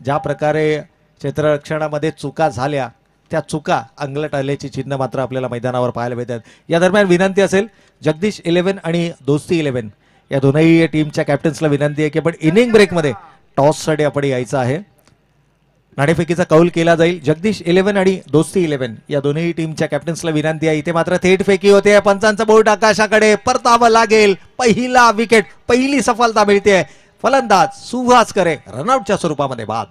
ज्या प्रकारे क्षेत्ररक्षणामध्ये चुका झाल्या त्या चुका अंगलट आल्याची चिन्ह मात्र आपल्याला मैदानावर पाहायला मिळतात. या दरम्यान विनंती असेल, जगदीश 11 आणि दोस्ती 11 या दोनही टीमच्या कॅप्टन्सला विनंती आहे की आपण इनिंग ब्रेकमध्ये टॉससाठी आपण यायचं आहे. नाणेफेकीचा कौल केला जाईल. जगदीश 11 आणि दोस्ती 11 या दोन्ही टीमच्या कॅप्टन्सला विनंती आहे. इथे मात्र थेट फेकी होते. पंचांचा बोट आकाशाकडे परतावं लागेल. पहिला विकेट, पहिली सफलता मिळते. फलंदाज सुहास करे रनआउटच्या स्वरूपामध्ये बाद.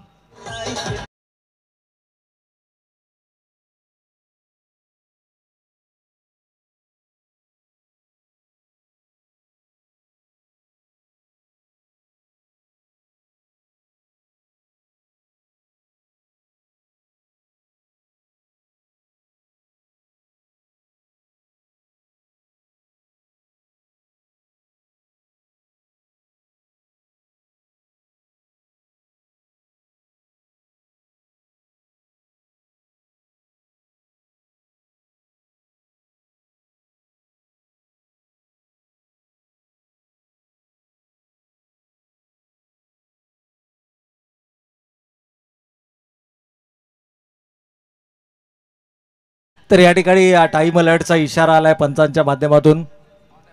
तर या ठिकाणी टाइम अलर्टचा इशारा आलाय पंचांच्या माध्यमातून.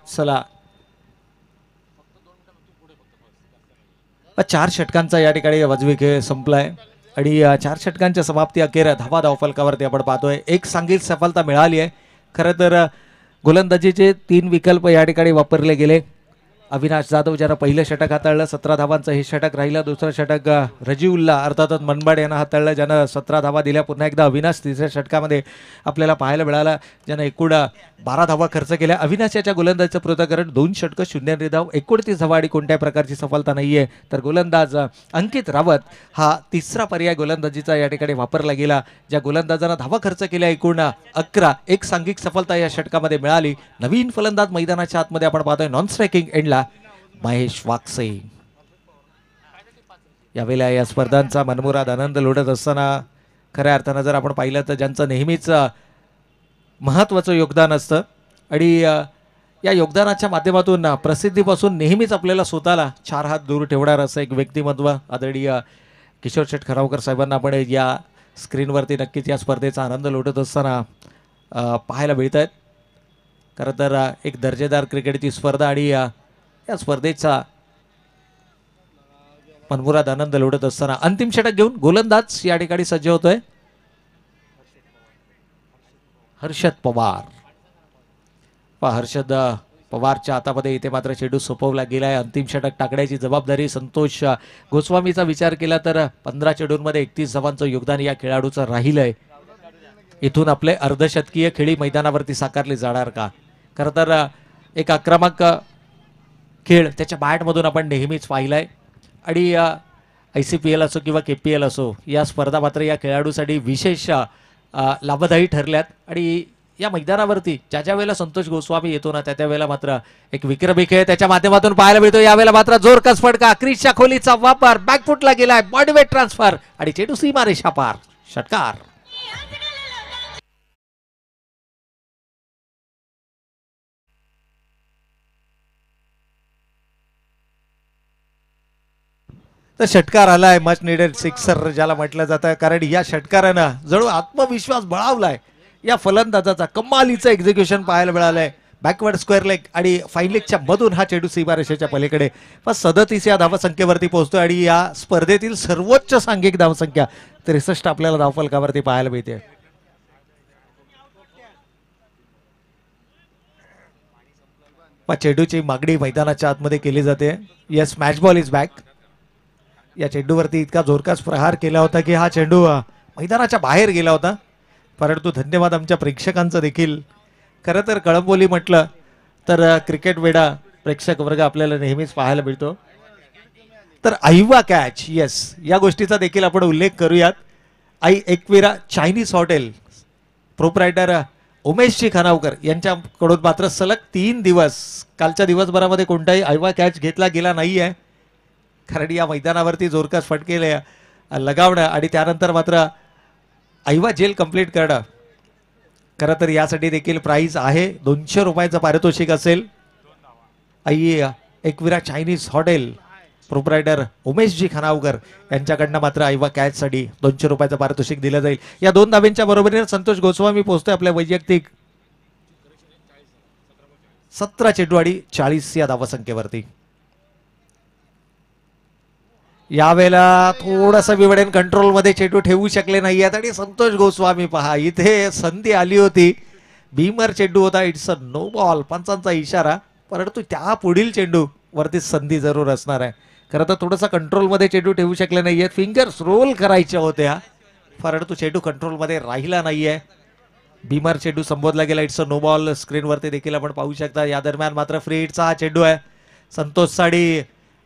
चला 4 षटकांचा या ठिकाणी वाजवी खेळ संपलाय आणि 4 षटकांच्या समाप्ती अखेर धावा धावफलकावरती आपण पाहतोय. एक सांघिक सफलता मिळाली आहे. खरं तर गोलंदाजीचे 3 विकल्प या ठिकाणी वापरले गेले. अविनाश जाधव ज्यानं पहिलं षटक हाताळलं, 17 धावांचं हे षटक राहिलं. दुसरं षटक रजीउल्ला अर्थातच मनबाड यांना हाताळलं, ज्यानं 17 धावा दिल्या. पुन्हा एकदा अविनाश तिसऱ्या षटकामध्ये आपल्याला पाहायला मिळाला, ज्यानं एकूण 12 धावा खर्च केल्या. अविनाश याच्या गोलंदाजीचं पृथक्करण 2 षटकं 0 निर्धाव 29 धावा आणि कोणत्याही प्रकारची सफलता नाहीये. तर गोलंदाज अंकित रावत हा तिसरा पर्याय गोलंदाजीचा या ठिकाणी वापरला गेला. ज्या गोलंदाजांना धावा खर्च केल्या एकूण 11, एक सांघिक सफलता या षटकामध्ये मिळाली. नवीन फलंदाज मैदानाच्या आतमध्ये आपण पाहतोय नॉन स्ट्रायकिंग एंडला महेश वाकसे. यावेळेला या स्पर्धांचा मनमुराद आनंद लुटत असताना खऱ्या अर्थानं जर आपण पाहिलं तर ज्यांचं नेहमीच महत्त्वाचं योगदान असतं आणि या योगदानाच्या माध्यमातून प्रसिद्धीपासून नेहमीच आपल्याला स्वतःला 4 हात दूर ठेवणारं असं एक व्यक्तिमत्व आदरणीय किशोर शेठ खरावकर साहेबांना आपण या स्क्रीनवरती नक्कीच या स्पर्धेचा आनंद लुटत असताना पाहायला मिळत आहेत. खरं तर एक दर्जेदार क्रिकेटची स्पर्धा आणि या स्पर्धेचा मनमुराद आनंद लुटत असताना अंतिम षटक घेऊन गोलंदाज या ठिकाणी सज्ज होतोय हर्षद पवार. हर्षद पवारच्या हातामध्ये इथे मात्र चेंडू सोपवला गेलाय. अंतिम षटक टाकण्याची जबाबदारी संतोष गोस्वामीचा विचार केला तर 15 चेंडूंमध्ये 31 धावांचं योगदान या खेळाडूचं राहिलंय. इथून आपले अर्धशतकीय खेळी मैदानावरती साकारले जाणार का? खरं तर एक आक्रमक खेळ त्याच्या बॅटमधून आपण नेहमीच पाहिलाय आणि ICPL असो किंवा KPL असो या स्पर्धा मात्र या खेळाडूसाठी विशेष लाभदायी ठरल्यात. आणि या मैदानावरती ज्या वेळेला संतोष गोस्वामी येतो ना त्या वेळेला मात्र एक विक्रमी खेळ त्याच्या माध्यमातून पाहायला मिळतो. यावेळेला मात्र जोरकस फटका, क्रीजच्या खोलीचा वापर, बॅकफुटला गेलाय, बॉडीवेट ट्रान्सफर आणि चेंडू सीमारेषा पार. षटकार. तर षटकार आलाय, मच निडेड सिक्सर ज्याला म्हटलं जातं, कारण या षटकारानं जणू आत्मविश्वास बळावलाय या फलंदाजाचा. कमालीचं एक्झिक्युशन पाहायला मिळालंय. बॅकवर्ड स्क्वेअर लेग आणि फाईन लेगच्या मधून हा चेंडू सीमारेषेच्या पलीकडे 37 या धावसंख्येवरती पोहोचतोय आणि या स्पर्धेतील सर्वोच्च सांघिक धावसंख्या 63 आपल्याला धावफलकावरती पाहायला मिळते. चेंडूची मागणी मैदानाच्या आतमध्ये केली जाते. Yes, match ball is back. या चेंडूवरती इतका जोरदार प्रहार केला होता की हा चेंडू मैदानाच्या बाहेर गेला होता. परंतु धन्यवाद आमच्या प्रेक्षकांचं देखील. खरं तर कळंबोली म्हटलं तर क्रिकेट वेडा प्रेक्षक वर्ग आपल्याला नेहमीच पाहायला मिळतो. तर आईवा कॅच, येस, या गोष्टीचा देखील आपण उल्लेख करूयात. Ekvira Chinese hotel proprietor Umeshji खानावकर यांच्याकडून मात्र सलग 3 दिवस कालच्या दिवसभरामध्ये कोणताही आईवा कॅच घेतला गेला नाहीये. कारण या मैदानावरती जोरदार फटके लगावणं आणि त्यानंतर मात्र आईवा जेल कंप्लीट करणं. खरं तर यासाठी देखील प्राइज आहे. 200 रुपयाचं पारितोषिक असेल. Ekvira Chinese hotel proprietor Umeshji खानावकर यांच्याकडनं मात्र आईवा कॅच साठी 200 रुपयाचं पारितोषिक दिलं जाईल. या 2 धाब्यांच्या बरोबरीने संतोष गोस्वामी पोहोचतोय आपल्या वैयक्तिक 17 चेंडू आणि 40 या धावसंख्येवरती. यावेळेला थोडंसं विवडेन कंट्रोल मध्ये चेंडू ठेवू शकले नाही आहेत आणि संतोष गोस्वामी पहा इथे संधी आली होती. बीमर चेंडू होता. इट्स अ नो बॉल, पंचांचा इशारा. परंतु त्या पुढील चेंडू वरती संधी जरूर असणार आहे. खरं तर थोडंसं कंट्रोल मध्ये चेंडू ठेवू शकले नाहीयेत. फिंगर्स रोल करायच्या होत्या परंतु चेंडू कंट्रोल मध्ये राहिला नाहीये. बीमर चेंडू संबोधला गेला. इट्स अ नो बॉल स्क्रीनवरती देखील आपण पाहू शकता. या दरम्यान मात्र फ्री हिटचा हा चेंडू आहे. Santosh sari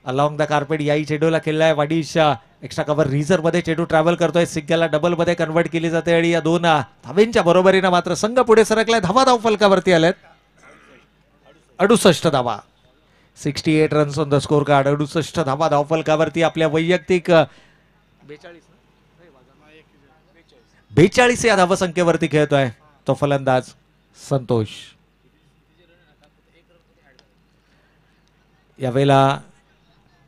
along the carpet याही चेंडूला खेळलाय. वाडीशा एक्स्ट्रा कव्हर रिझर्व मध्ये चेंडू ट्रॅव्हल करतोय. सिग्गलला डबल मध्ये कन्वर्ट केली जाते आणि या 2 धावेंच्या बरोबरीनं मात्र संघ पुढे सरकलाय. धाव फलकावरती आलेत 68 धावा. 68 runs on the score card. 68 धावा धावफलकावरती आपल्या वैयक्तिक 42 या धावसंख्येवरती खेळतोय तो फलंदाज संतोष. यावेळेला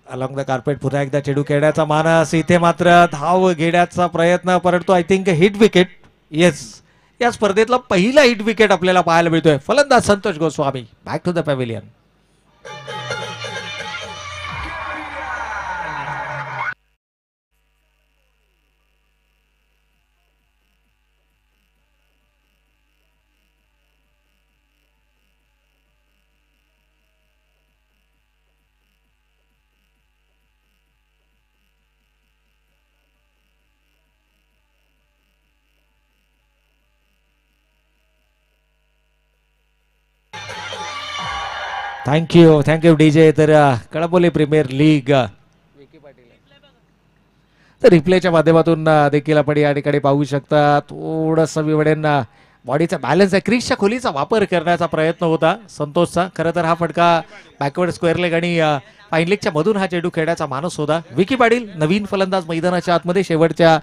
अलॉंग द कार्पेट पुन्हा एकदा चेंडू खेळण्याचा मानस. इथे मात्र धाव घेण्याचा प्रयत्न परंतु I think hit wicket. Yes, या स्पर्धेतला पहिला हिट विकेट आपल्याला पाहायला मिळतोय. फलंदाज Santosh Goswami back to the pavilion. Thank you DJ. तर कळंबोली प्रीमियर लीग तर रिप्लेच्या माध्यमातून देखील आपण या ठिकाणी पाहू शकता. थोडंसं विवडेन बॉडीचा बॅलन्स आहे. क्रीजच्या खोलीचा वापर करण्याचा प्रयत्न होता संतोषचा. खरं तर हा फटका बॅकवर्ड स्क्वेअर लेग आणि फाईन लेगच्या मधून हा चेंडू खेळण्याचा मानस होता. विकी पाटील नवीन फलंदाज मैदानाच्या आतमध्ये. शेवटच्या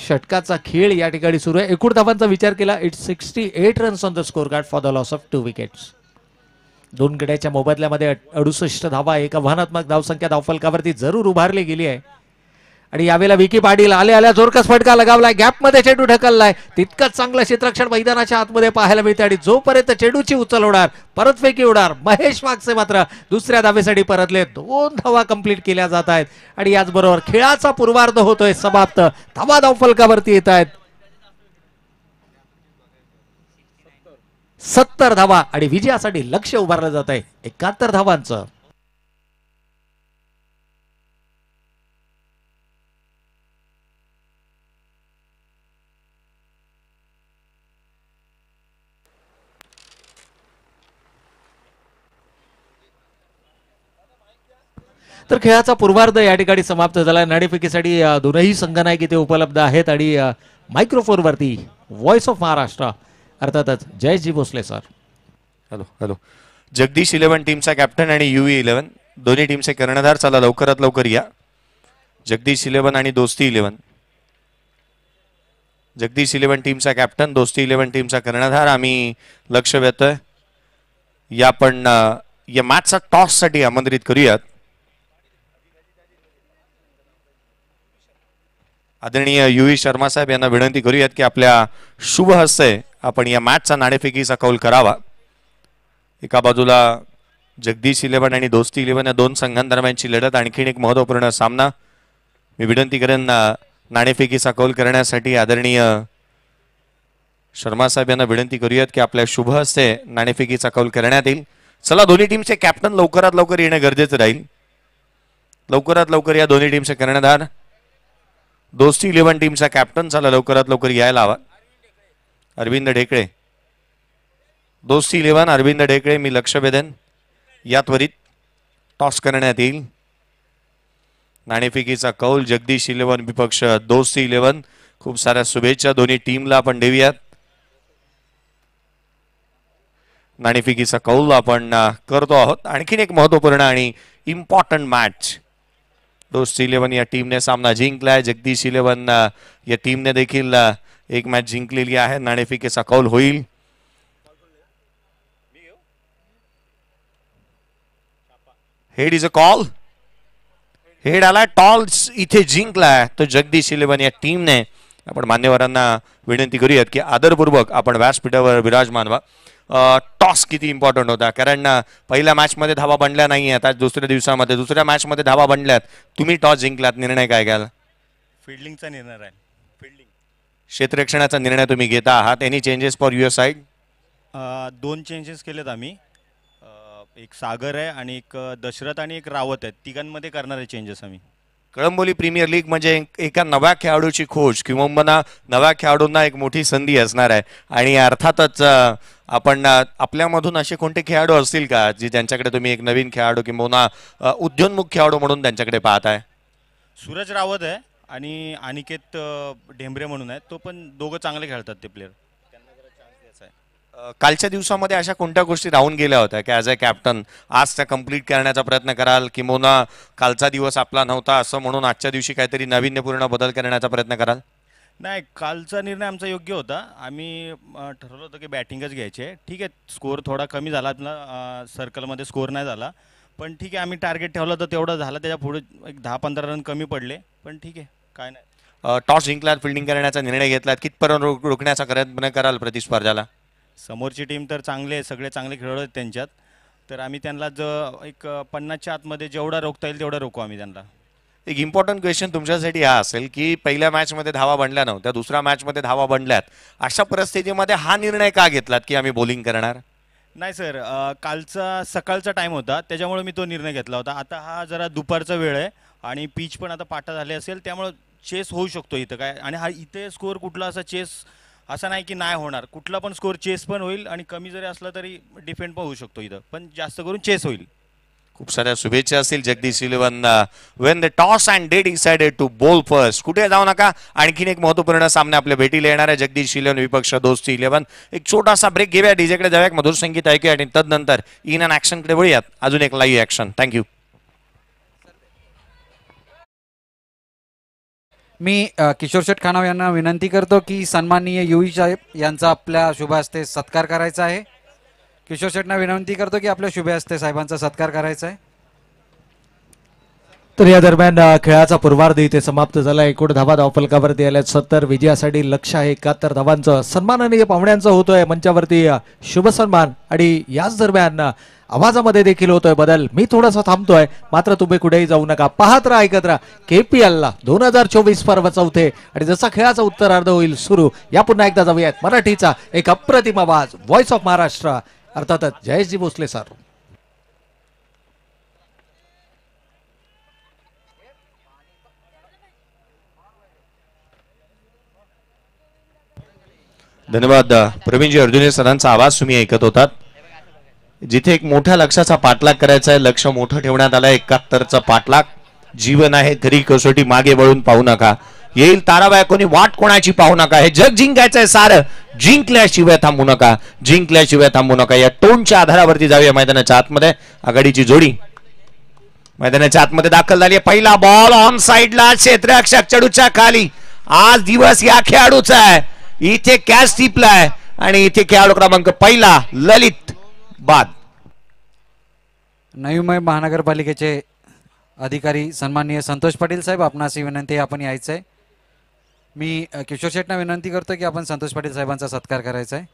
षटकाचा खेळ या ठिकाणी सुरू आहे. एकूण धावांचा विचार केला. It's 68 runs on the score card for the loss of 2 wickets. 2 गड्याच्या मोबदल्यामध्ये 68 धावा. एक आव्हानात्मक धावसंख्या धावफलकावरती जरूर उभारली गेली आहे. आणि यावेळेला विकी पाटील आल्या जोरकस फटका लगावलाय. गॅप मध्ये चेंडू ढकललाय. तितकंच चांगलं क्षेत्ररक्षण मैदानाच्या आतमध्ये पाहायला मिळते. आणि जोपर्यंत चेंडूची उचल होणार परतफेकी होणार. महेश वागसे मात्र दुसऱ्या धावेसाठी परतले. 2 धावा कंप्लीट केल्या जात आहेत आणि याचबरोबर खेळाचा पूर्वार्ध होतोय समाप्त. धावा धावफलकावरती येत आहेत 70 धावा आणि विजयासाठी लक्ष्य उभारलं जात आहे 71 धावांचं. तर खेळाचा पूर्वार्ध या ठिकाणी समाप्त झाला. नाणेफेकीसाठी दोनही संघनायक इथे उपलब्ध आहेत आणि मायक्रोफोनवरती व्हॉइस ऑफ महाराष्ट्र अर्थातच जयजी Bhosale sir. Hello hello. Jagdish 11 टीमचा कॅप्टन आणि युवी 11 दोन्ही टीमचे कर्णधार, चला लवकरात लवकर या. जगदीश 11 आणि दोस्ती 11. जगदीश 11 टीमचा कॅप्टन, दोस्ती 11 टीमचा कर्णधार. आम्ही लक्ष वेधतोय या पण या मॅचचा टॉस साठी आमंत्रित करूयात आदरणीय युवी शर्मा साहेब यांना विनंती करूयात की आपल्या शुभ हस्ते आपण या मॅचचा नाणेफेकीचा कौल करावा. एका बाजूला जगदीश 11 आणि दोस्ती 11 या दोन संघांदरम्यानची लढत, आणखीन एक महत्वपूर्ण सामना. मी विनंती करेन नाणेफेकीचा कौल करण्यासाठी आदरणीय शर्मा साहेब यांना विनंती करूयात की आपल्या शुभ हस्ते नाणेफेकीचा कौल करण्यात येईल. चला दोन्ही टीमचे कॅप्टन लवकरात लवकर येणं गरजेचं राहील. लवकरात लवकर या दोन्ही टीमचे कर्णधार. दोस्ती 11 टीमचा कॅप्टन चला लवकरात लवकर यायला हवा. अरविंद ढेकळे, दोस्ती 11 अरविंद ढेकळे. मी लक्ष वेधेन या त्वरित टॉस करण्यात येईल. नाणेफेकीचा कौल जगदीश 11 विपक्ष दोस्ती 11. खूप साऱ्या शुभेच्छा दोन्ही टीमला आपण देऊयात. नाणेफेकीचा कौल आपण करतो आहोत. आणखीन एक महत्वपूर्ण आणि इम्पॉर्टंट मॅच. दोस्ती 11 या टीमने सामना जिंकलाय. जगदीश 11 या टीमने देखील एक मॅच जिंकलेली आहे. नाणेफेकीचा कौल होईल. Head is a call. Head आला. टॉस इथे जिंकलाय तो जगदीश 11 या टीमने. आपण मान्यवरांना विनंती करूयात की आदरपूर्वक आपण व्यासपीठावर विराजमान व्हा. टॉस किती इम्पॉर्टंट होता, कारण पहिल्या मॅच मध्ये धावा बनल्या नाही आहेत. आज दुसऱ्या दिवसामध्ये दुसऱ्या मॅच मध्ये धावा बनल्यात. तुम्ही टॉस जिंकलात, निर्णय काय घ्याल? फिल्डिंगचा निर्णय आहे. फिल्डिंग क्षेत्ररक्षणाचा निर्णय तुम्ही घेता आहात. Any changes for your side? 2 changes केलेत आम्ही. एक सागर आहे आणि एक दशरथ आणि एक रावत आहेत. तिघांमध्ये करणारे चेंजेस आम्ही. कळंबोली प्रीमियर लीग म्हणजे एका नव्या खेळाडूची खोज किंवा नव्या खेळाडूंना एक मोठी संधी असणार आहे. आणि अर्थातच आपण आपल्यामधून असे कोणते खेळाडू असतील का जी त्यांच्याकडे तुम्ही एक नवीन खेळाडू किंवा उद्योन्मुख खेळाडू म्हणून त्यांच्याकडे पाहताय? सूरज रावत आहे आणि अनिकेत ढेंबरे म्हणून आहे. तो पण दोघं चांगले खेळतात ते प्लेअर. त्यांना जरा चान्स द्यायचा आहे. कालच्या दिवसामध्ये अशा कोणत्या गोष्टी राहून गेल्या होत्या की ॲज अ कॅप्टन आज त्या कंप्लीट करण्याचा प्रयत्न कराल, किंवा कालचा दिवस आपला नव्हता असं म्हणून आजच्या दिवशी काहीतरी नाविन्यपूर्ण बदल करण्याचा प्रयत्न कराल? नाही, कालचा निर्णय आमचा योग्य होता. आम्ही ठरवलं होतं की बॅटिंगच घ्यायचे. ठीक आहे, स्कोअर थोडा कमी झाला आपला, सर्कलमध्ये स्कोअर नाही झाला, पण ठीक आहे आम्ही टार्गेट ठेवलं तर तेवढं झालं. त्याच्या पुढे एक 10-15 रन कमी पडले, पण ठीक आहे, काय नाही. टॉस जिंकलात, फिल्डिंग करण्याचा निर्णय घेतलात, कितपर्यंत रोखण्याचा प्रयत्न कराल प्रतिस्पर्धाला? समोरची टीम तर चांगले आहे, सगळे चांगले खेळाडू आहेत त्यांच्यात, तर आम्ही त्यांना एक 50च्या आतमध्ये जेवढा रोखता येईल तेवढा रोखू आम्ही त्यांना. एक इम्पॉर्टंट क्वेश्चन तुमच्यासाठी हा असेल की पहिल्या मॅचमध्ये धावा बनल्या नव्हत्या, दुसऱ्या मॅचमध्ये धावा बनल्यात, अशा परिस्थितीमध्ये हा निर्णय का घेतलात की आम्ही बॉलिंग करणार? नाही सर, कालचा सकाळचा टाईम होता त्याच्यामुळे मी तो निर्णय घेतला होता. आता हा जरा दुपारचा वेळ आहे आणि पिच पण आता पाटा झाले असेल, त्यामुळे चेस होऊ शकतो इथं काय. आणि हा इथे स्कोअर कुठला असा चेस असा नाही की नाही होणार, कुठला पण स्कोअर चेस पण होईल आणि कमी जरी असला तरी डिफेंड पण होऊ शकतो इथं, पण जास्त करून चेस होईल. खूप साऱ्या शुभेच्छा असतील Jagdish 11. Won the toss and they decided to bowl first. कुठे जाऊ नका, आणखीन एक महत्वपूर्ण सामने आपल्या भेटीला येणार आहे. जगदीश 11 विपक्ष दोस्ती 11. एक छोटासा ब्रेक घेऊया, डीजेकडे जाऊया, मधुर संगीत ऐकूया आणि तदनंतर इन अँड ऍक्शनकडे वळूयात. अजून एक लाईव्ह ऍक्शन. थँक्यू. मी किशोर शेठ खानाव यांना विनंती करतो की सन्माननीय युवी साहेब यांचा आपल्या शुभ हस्ते सत्कार करायचा आहे. किशोर शेठना विनंती करतो की आपल्या शुभ हस्ते साहेबांचा सत्कार करायचा आहे. तर या दरम्यान खेळाचा पूर्वार्ध इथे समाप्त झाला. एकूण धावा धावफलकावरती आल्या 70. विजयासाठी लक्ष्य आहे 71 धावांचं. सन्माननीय पाहुण्यांचा होतोय मंचावरती शुभ सन्मान आणि याच दरम्यान आवाजामध्ये देखील होतोय बदल. मी थोडासा थांबतोय, मात्र तुम्ही कुठेही जाऊ नका. पाहत राहा, ऐकत राहा KPL 2024 पर्व चौथे. आणि जसा खेळाचा उत्तरार्ध होईल सुरू, या पुन्हा एकदा जाऊयात मराठीचा एक अप्रतिम आवाज, व्हॉइस ऑफ महाराष्ट्र, अर्थातच जयेशजी भोसले सर. धन्यवाद प्रवीणजी अर्जुने सरांचा आवाज तुम्ही ऐकत होतात. जिथे एक मोठ्या लक्ष्याचा पाठलाग करायचा आहे, लक्ष मोठं ठेवण्यात आलंय. 71चा पाठलाग. जीवन आहे तरी कसोटी मागे वळून पाहू नका. येईल ताराबाई कोणी वाट कोणाची पाहू नका. हे जग जिंकायचंय सारं, जिंकल्याशिवाय थांबू नका, जिंकल्याशिवाय थांबू नका. या टोनच्या आधारावरती जाऊया मैदानाच्या आतमध्ये. आघाडीची जोडी मैदानाच्या आतमध्ये दाखल झाली. पहिला बॉल ऑन साइडला, क्षेत्ररक्षक चेंडूच्या खाली. आज दिवस या खेळाडूचा आहे. इथे कॅच टिपलाय आणि इथे खेळाडू क्रमांक पहिला ललित बाद. नवी मुंबई महानगरपालिकेचे अधिकारी सन्माननीय संतोष पाटील साहेब, आपणास ही विनंती आहे, आपण यायचंय. मी किशोर शेटना विनंती करतो की आपण संतोष पाटील साहेबांचा सत्कार करायचा आहे.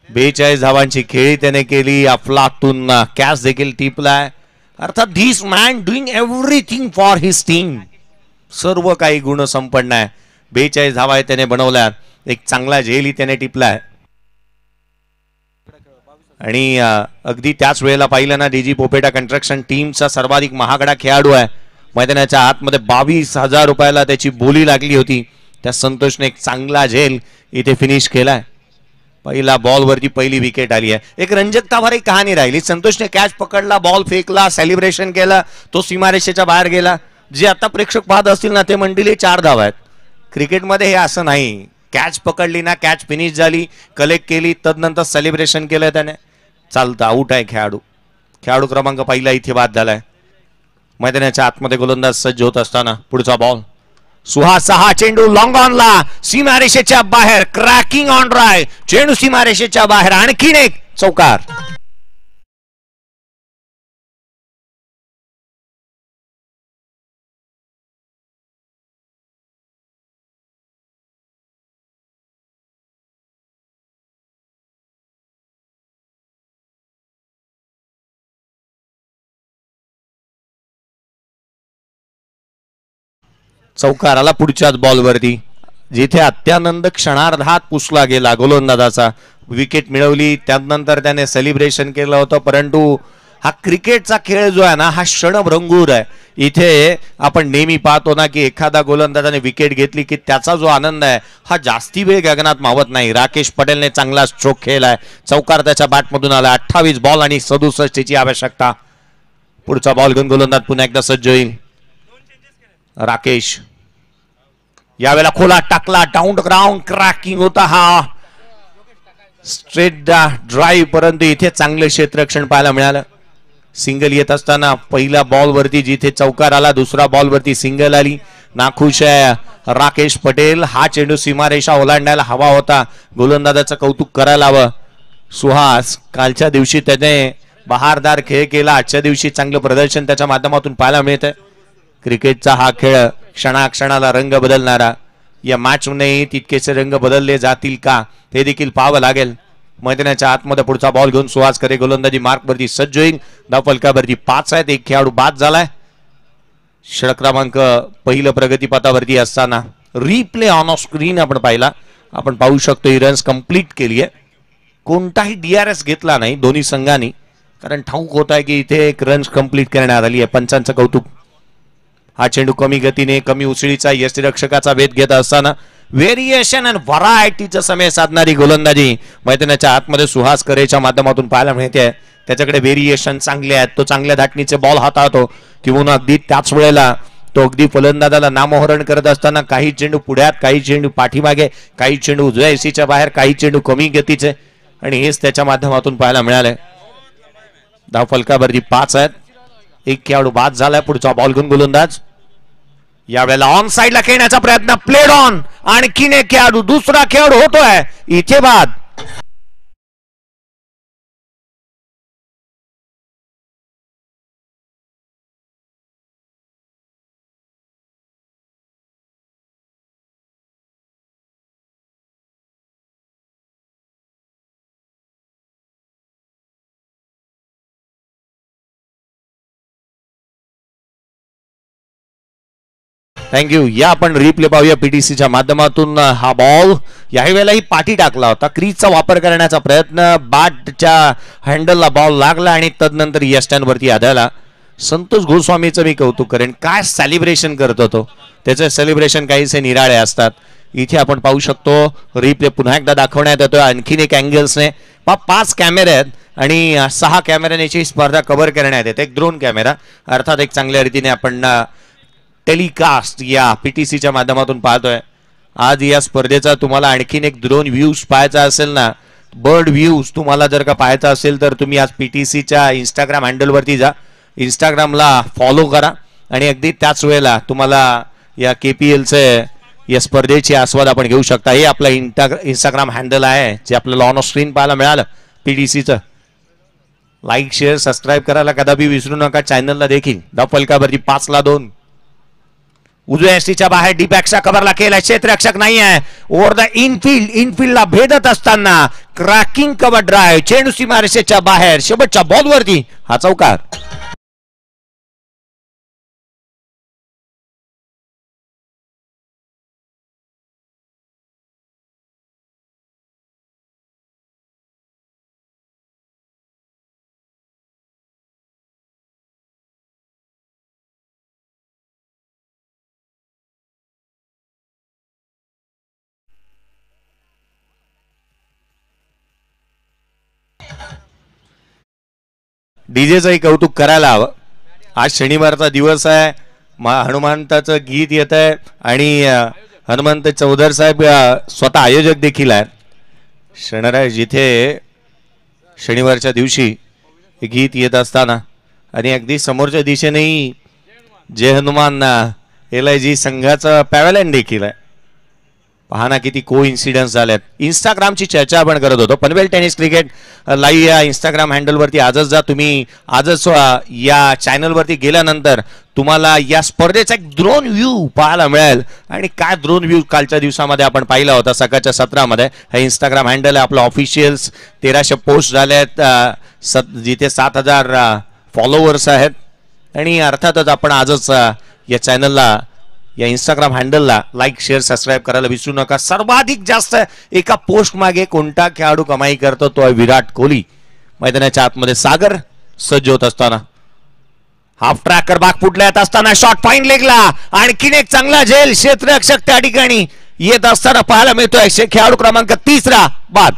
बेचाळीस धावांची खेळी त्याने केली. अफलातून कॅच देखील टिपलाय. अर्थात this man doing everything for his team. सर्व काही गुण संपन्न आहे. 42 धावा त्याने बनवल्या. एक चांगला झेलही त्याने टिपलाय. आणि अगदी त्याच वेळेला पाहिलं ना, डीजी पोपेटा कंस्ट्रक्शन टीमचा सर्वाधिक महागडा खेळाडू आहे. मैदानाच्या आतमध्ये 22,000 रुपयाला त्याची बोली लागली होती. त्या संतोषने एक चांगला झेल इथे फिनिश केलाय. पहिला बॉल वरती पहिली विकेट आली आहे. एक रंजकता भरी कहाणी राहिली. संतोषने कॅच पकडला, बॉल फेकला, सेलिब्रेशन केला, तो सीमारेषेच्या बाहेर गेला. जे आता प्रेक्षक पाहत असतील ना, ते म्हणतील 4 धावा आहेत. क्रिकेटमध्ये हे असं नाही. कॅच पकडली ना, कॅच फिनिश झाली, कलेक्ट केली, तदनंतर सेलिब्रेशन केलं त्याने, चालतं. आउट आहे खेळाडू. खेळाडू क्रमांक पहिला इथे बाद झालाय. मैदानाच्या आतमध्ये गोलंदाज सज्ज होत असताना पुढचा बॉल. सुहास हा चेंडू लॉंग ऑनला, सीमारेषेच्या बाहेर, क्रॅकिंग ऑन ड्राय, चेंडू सीमारेषेच्या बाहेर, आणखीन एक चौकार. चौकार आला पुढच्याच बॉलवरती, जिथे अत्यानंद क्षणार्धात पुसला गेला गोलंदाजाचा. विकेट मिळवली, त्यानंतर त्याने सेलिब्रेशन केलं होतं. परंतु हा क्रिकेटचा खेळ जो आहे ना, हा क्षणभंगूर आहे. इथे आपण नेहमी पाहतो ना की एखादा गोलंदाजाने विकेट घेतली की त्याचा जो आनंद आहे हा जास्ती वेळ गगनात मावत नाही. राकेश पटेलने चांगला स्ट्रोक खेळलाय. चौकार त्याच्या बॅटमधून आला. 28 बॉल आणि 67 ची आवश्यकता. पुढचा बॉल घेऊन गोलंदाज पुन्हा एकदा सज्ज होईल. राकेश यावेळेला खोला टाकला, डाऊन ग्राउंड, क्रॅकिंग होता हा स्ट्रेट ड्राईव्ह, परंतु इथे चांगले क्षेत्ररक्षण पाहायला मिळालं. सिंगल येत असताना पहिल्या बॉल वरती जिथे चौकार आला, दुसरा बॉल वरती सिंगल आली. नाखुश आहे राकेश पटेल. हा चेंडू सीमारेषा ओलांडायला हवा होता. गोलंदाजाचं कौतुक करायला हवं. सुहास कालच्या दिवशी त्याने बहारदार खेळ केला. आजच्या दिवशी चांगलं प्रदर्शन त्याच्या माध्यमातून पाहायला मिळतंय. क्रिकेटचा हा खेळ क्षणाक्षणाला रंग बदलणारा. या मॅचमध्ये तितकेसे रंग बदलले जातील का ते देखील पाहावं लागेल. मैदानाच्या आतमध्ये पुढचा बॉल घेऊन सुहास करे गोलंदाजी मार्कवरती सज्ज होईल. धावफलकावरती 5 आहेत. एक खेळाडू बाद झालाय. षटक क्रमांक पहिलं प्रगतीपथावरती असताना रिप्ले ऑन ऑफ स्क्रीन आपण पाहिला. आपण पाहू शकतो ही रन्स कंप्लीट केली आहे. कोणताही DRS घेतला नाही दोन्ही संघांनी, कारण ठाऊक होत आहे की इथे एक रन्स कंप्लीट करण्यात आली आहे. पंचांचं कौतुक. हा चेंडू कमी गतीने, कमी उसळीचा यष्टीरक्षकाचा वेध घेत असताना व्हेरिएशन अँड व्हरायटीचा समय साधणारी गोलंदाजी मैदानाच्या आतमध्ये सुहास करेच्या माध्यमातून पाहायला मिळते. त्याच्याकडे व्हेरिएशन चांगले आहेत. तो चांगल्या धाटणीचे बॉल हाताळतो किंवा अगदी त्याच वेळेला तो अगदी फलंदाजाला नामोहरण करत असताना काही चेंडू पुढ्यात, काही चेंडू पाठीमागे, काही चेंडू उजव्या एसीच्या बाहेर, काही चेंडू कमी गतीचे, आणि हेच त्याच्या माध्यमातून पाहायला मिळालंय. धाव फलकावरती 5 आहेत. एक खेळाडू बाद झालाय. पुढचा बॉल घेऊन गोलंदाज. यावेळेला ऑन साइडला खेळण्याचा प्रयत्न, प्लेड ऑन. आणखीन एक खेळाडू, दुसरा खेळाडू होतोय इथे बाद. थँक्यू. या आपण रिप्ले पाहूया पीटीसीच्या माध्यमातून. हा बॉल याही वेळेलाही पाठी टाकला होता. क्रीजचा वापर करण्याचा प्रयत्न, बॅटच्या हँडलला बॉल लागला आणि तदनंतर यष्टांवरती आढळला. संतोष गोस्वामीचं मी कौतुक करेन. काय सेलिब्रेशन करत होतो, त्याचे सेलिब्रेशन काहीसे निराळे असतात. इथे आपण पाहू शकतो. रिप्ले पुन्हा एकदा दाखवण्यात येतोय आणखीन एक अँगल्सने. 5 कॅमेरे आहेत आणि 6 कॅमेऱ्याची स्पर्धा कव्हर करण्यात येते. एक ड्रोन कॅमेरा, अर्थात एक चांगल्या रीतीने आपण टेलिकास्ट या पीटीसीच्या माध्यमातून पाहतोय. आज या स्पर्धेचा तुम्हाला आणखीन एक ड्रोन व्ह्यूज पाहायचा असेल ना, बर्ड व्ह्यूज तुम्हाला जर का पाहायचा असेल तर तुम्ही आज पीटीसीच्या इंस्टाग्राम हँडलवरती जा, इंस्टाग्रामला फॉलो करा आणि अगदी त्याच वेळेला तुम्हाला या KPLचे या स्पर्धेची आस्वाद आपण घेऊ शकता. हे आपलं इंस्टाग्राम हँडल आहे जे आपल्याला ऑन स्क्रीन पाहायला मिळालं पीटीसीचं. लाईक, शेअर, सबस्क्राईब करायला कदापि विसरू नका. चॅनलला देखील. धाव फलकावरती 5-2. उजव्या एसटीच्या बाहेर डीपॅक्सच्या कव्हरला केला, क्षेत्ररक्षक नाही आहे. ओव्हर द इनफिल्डला भेदत असताना क्रॅकिंग कव्हर ड्राईव्ह, चेंडू सीमारेषेच्या बाहेर, शेवटच्या बॉलवरती हा चौकार. डीजेचंही कौतुक करायला हवं. आज शनिवारचा दिवस आहे. हनुमंताचं गीत येत आहे आणि हनुमंत चौधर साहेब स्वतः आयोजक देखील आहेत. शनिवार जिथे शनिवारच्या दिवशी गीत येत असताना आणि अगदी समोरच्या दिशेनेही जय हनुमान LIG संघाचं पॅव्हलियन देखील आहे. पहा ना किती को इन्सिडन्स झाल्यात. इंस्टाग्रामची चर्चा आपण करत होतो. पनवेल टेनिस क्रिकेट लाईव्ह या इंस्टाग्राम हँडलवरती आजच जा तुम्ही. आजच या चॅनलवरती गेल्यानंतर तुम्हाला या स्पर्धेचा एक ड्रोन व्ह्यू पाहायला मिळेल. आणि काय ड्रोन व्ह्यू कालच्या दिवसामध्ये आपण पाहिला होता सकाळच्या सत्रामध्ये. हे इंस्टाग्राम हँडल आहे आपलं. ऑफिशियल्स 1300 पोस्ट झाले आहेत, जिथे 7000 फॉलोवर्स आहेत. आणि अर्थातच आपण आजच या चॅनलला, या इंस्टाग्राम हँडलला लाईक, शेअर, सबस्क्राईब करायला विसरू नका. सर्वाधिक जास्त एका पोस्ट मागे कोणता खेळाडू कमाई करतो तो आहे विराट कोहली. मैदानाच्या आतमध्ये सागर सज्ज होत असताना हाफ ट्रॅकर बाग फुटला येत असताना शॉट फाईन लेगला. आणखीन एक चांगला झेल. क्षेत्ररक्षक त्या ठिकाणी येत असताना पाहायला मिळतोय. खेळाडू क्रमांक 3 बाद.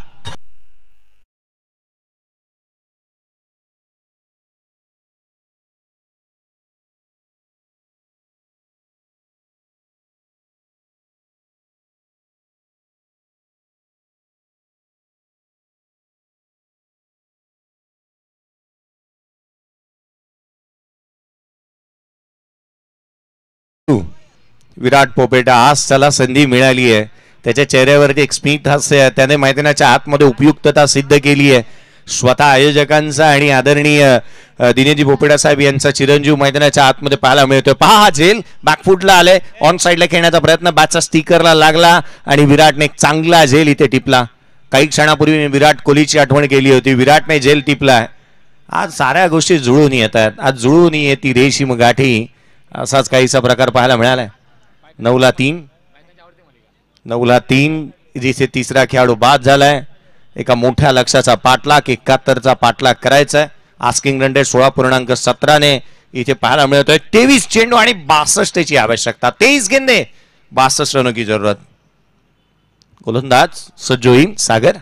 विराट पोपेटा, आज त्याला संधी मिळाली आहे. त्याच्या चेहऱ्यावरती एक स्मित हास्य आहे. त्याने मैदानाच्या आतमध्ये उपयुक्तता सिद्ध केली आहे. स्वतः आयोजकांचा आणि आदरणीय दिनेशजी पोपेटा साहेब यांचा चिरंजीव मैदानाच्या आतमध्ये पाहायला मिळतोय. पहा हा झेल बॅकफुटला आले, ऑन साइडला खेळण्याचा प्रयत्न, बॅटचा स्टिकरला लागला आणि विराटने एक चांगला झेल इथे टिपला. काही क्षणापूर्वी विराट कोहलीची आठवण केली होती. विराटने झेल टिपला. आज साऱ्या गोष्टी जुळून येत आहेत. आज जुळून येते रेशीम गाठी. असाच काहीसा प्रकार पाहायला मिळालाय. 9-3 जिथे तिसरा खेळाडू बाद झालाय. एका मोठ्या लक्ष्याचा पाठलाग, 71चा पाठलाग करायचा आहे. आस्किंग रन रेट 16.17 इथे पाहायला मिळतोय. 23 चेंडू आणि 62 ची आवश्यकता. 23 गेंदे 62 रनों की जरूरत. गोलंदाज सज्ज होईल सागर.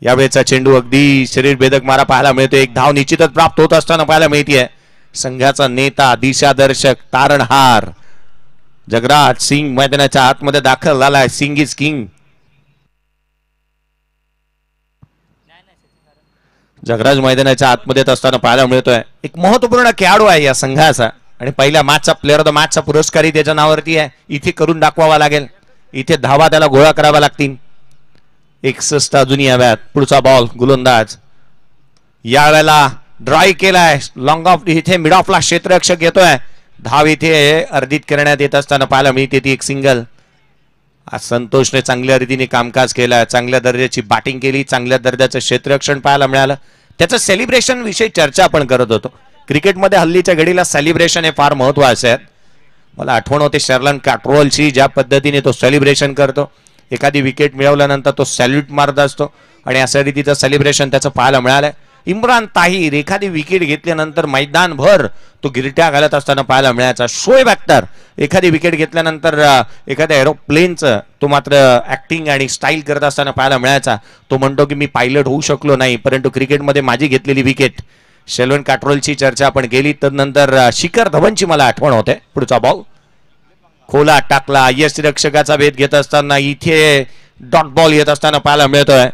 यावेळेचा चेंडू अगदी शरीर भेदक मारा पाहायला मिळतोय. एक धाव निश्चितच प्राप्त होत असताना पाहायला मिळतेय. संघाचा नेता, दिशादर्शक, तारणहार जगराज सिंग मैदानाच्या आतमध्ये दाखल झालाय. Singh is king. जगराज मैदानाच्या आतमध्ये असताना पाहायला मिळतोय. एक महत्वपूर्ण खेळाडू आहे या संघाचा आणि पहिल्या मॅचचा प्लेअर ऑफ द मॅचचा पुरस्कारही त्याच्या नावावरती आहे. इथे करून दाखवावा लागेल. इथे धावा त्याला गोळा करावा लागतील. 61 अजूनही हव्यात. पुढचा बॉल गोलंदाज यावेळेला ड्राय केलाय. लॉंग ऑफ इथे मिड ऑफला क्षेत्ररक्षक येतोय. धाव इथे अर्धित करण्यात येत असताना पाहायला मिळते ती एक सिंगल. आज संतोषने चांगल्या रीतीने कामकाज केलं. चांगल्या दर्जाची बॅटिंग केली. चांगल्या दर्जाचं क्षेत्ररक्षण पाहायला मिळालं. त्याचं सेलिब्रेशन विषयी चर्चा आपण करत होतो. क्रिकेटमध्ये हल्लीच्या घडीला सेलिब्रेशन हे फार महत्वाचं आहे. मला आठवण होते शर्लन कॅट्रोलची, ज्या पद्धतीने तो सेलिब्रेशन करतो. एखादी विकेट मिळवल्यानंतर तो सॅल्यूट मारत असतो आणि अशा रीतीचं सेलिब्रेशन त्याचं पाहायला मिळालंय. इम्रान ताहिर एखादी विकेट घेतल्यानंतर मैदानभर तो गिरट्या घालत असताना पाहायला मिळायचा. शोएब अख्तर एखादी विकेट घेतल्यानंतर एखाद्या एरोप्लेनचं तो मात्र ऍक्टिंग आणि स्टाईल करत असताना पाहायला मिळायचा. तो म्हणतो की मी पायलट होऊ शकलो नाही, परंतु क्रिकेटमध्ये माझी घेतलेली विकेट. शेल्वन कॅट्रोलची चर्चा आपण केली. तदनंतर शिखर धवनची मला आठवण होते. पुढचा बॉल खोला टाकला. यष्टिरक्षकाचा भेद घेत असताना इथे डॉट बॉल येत असताना पाहायला मिळतोय.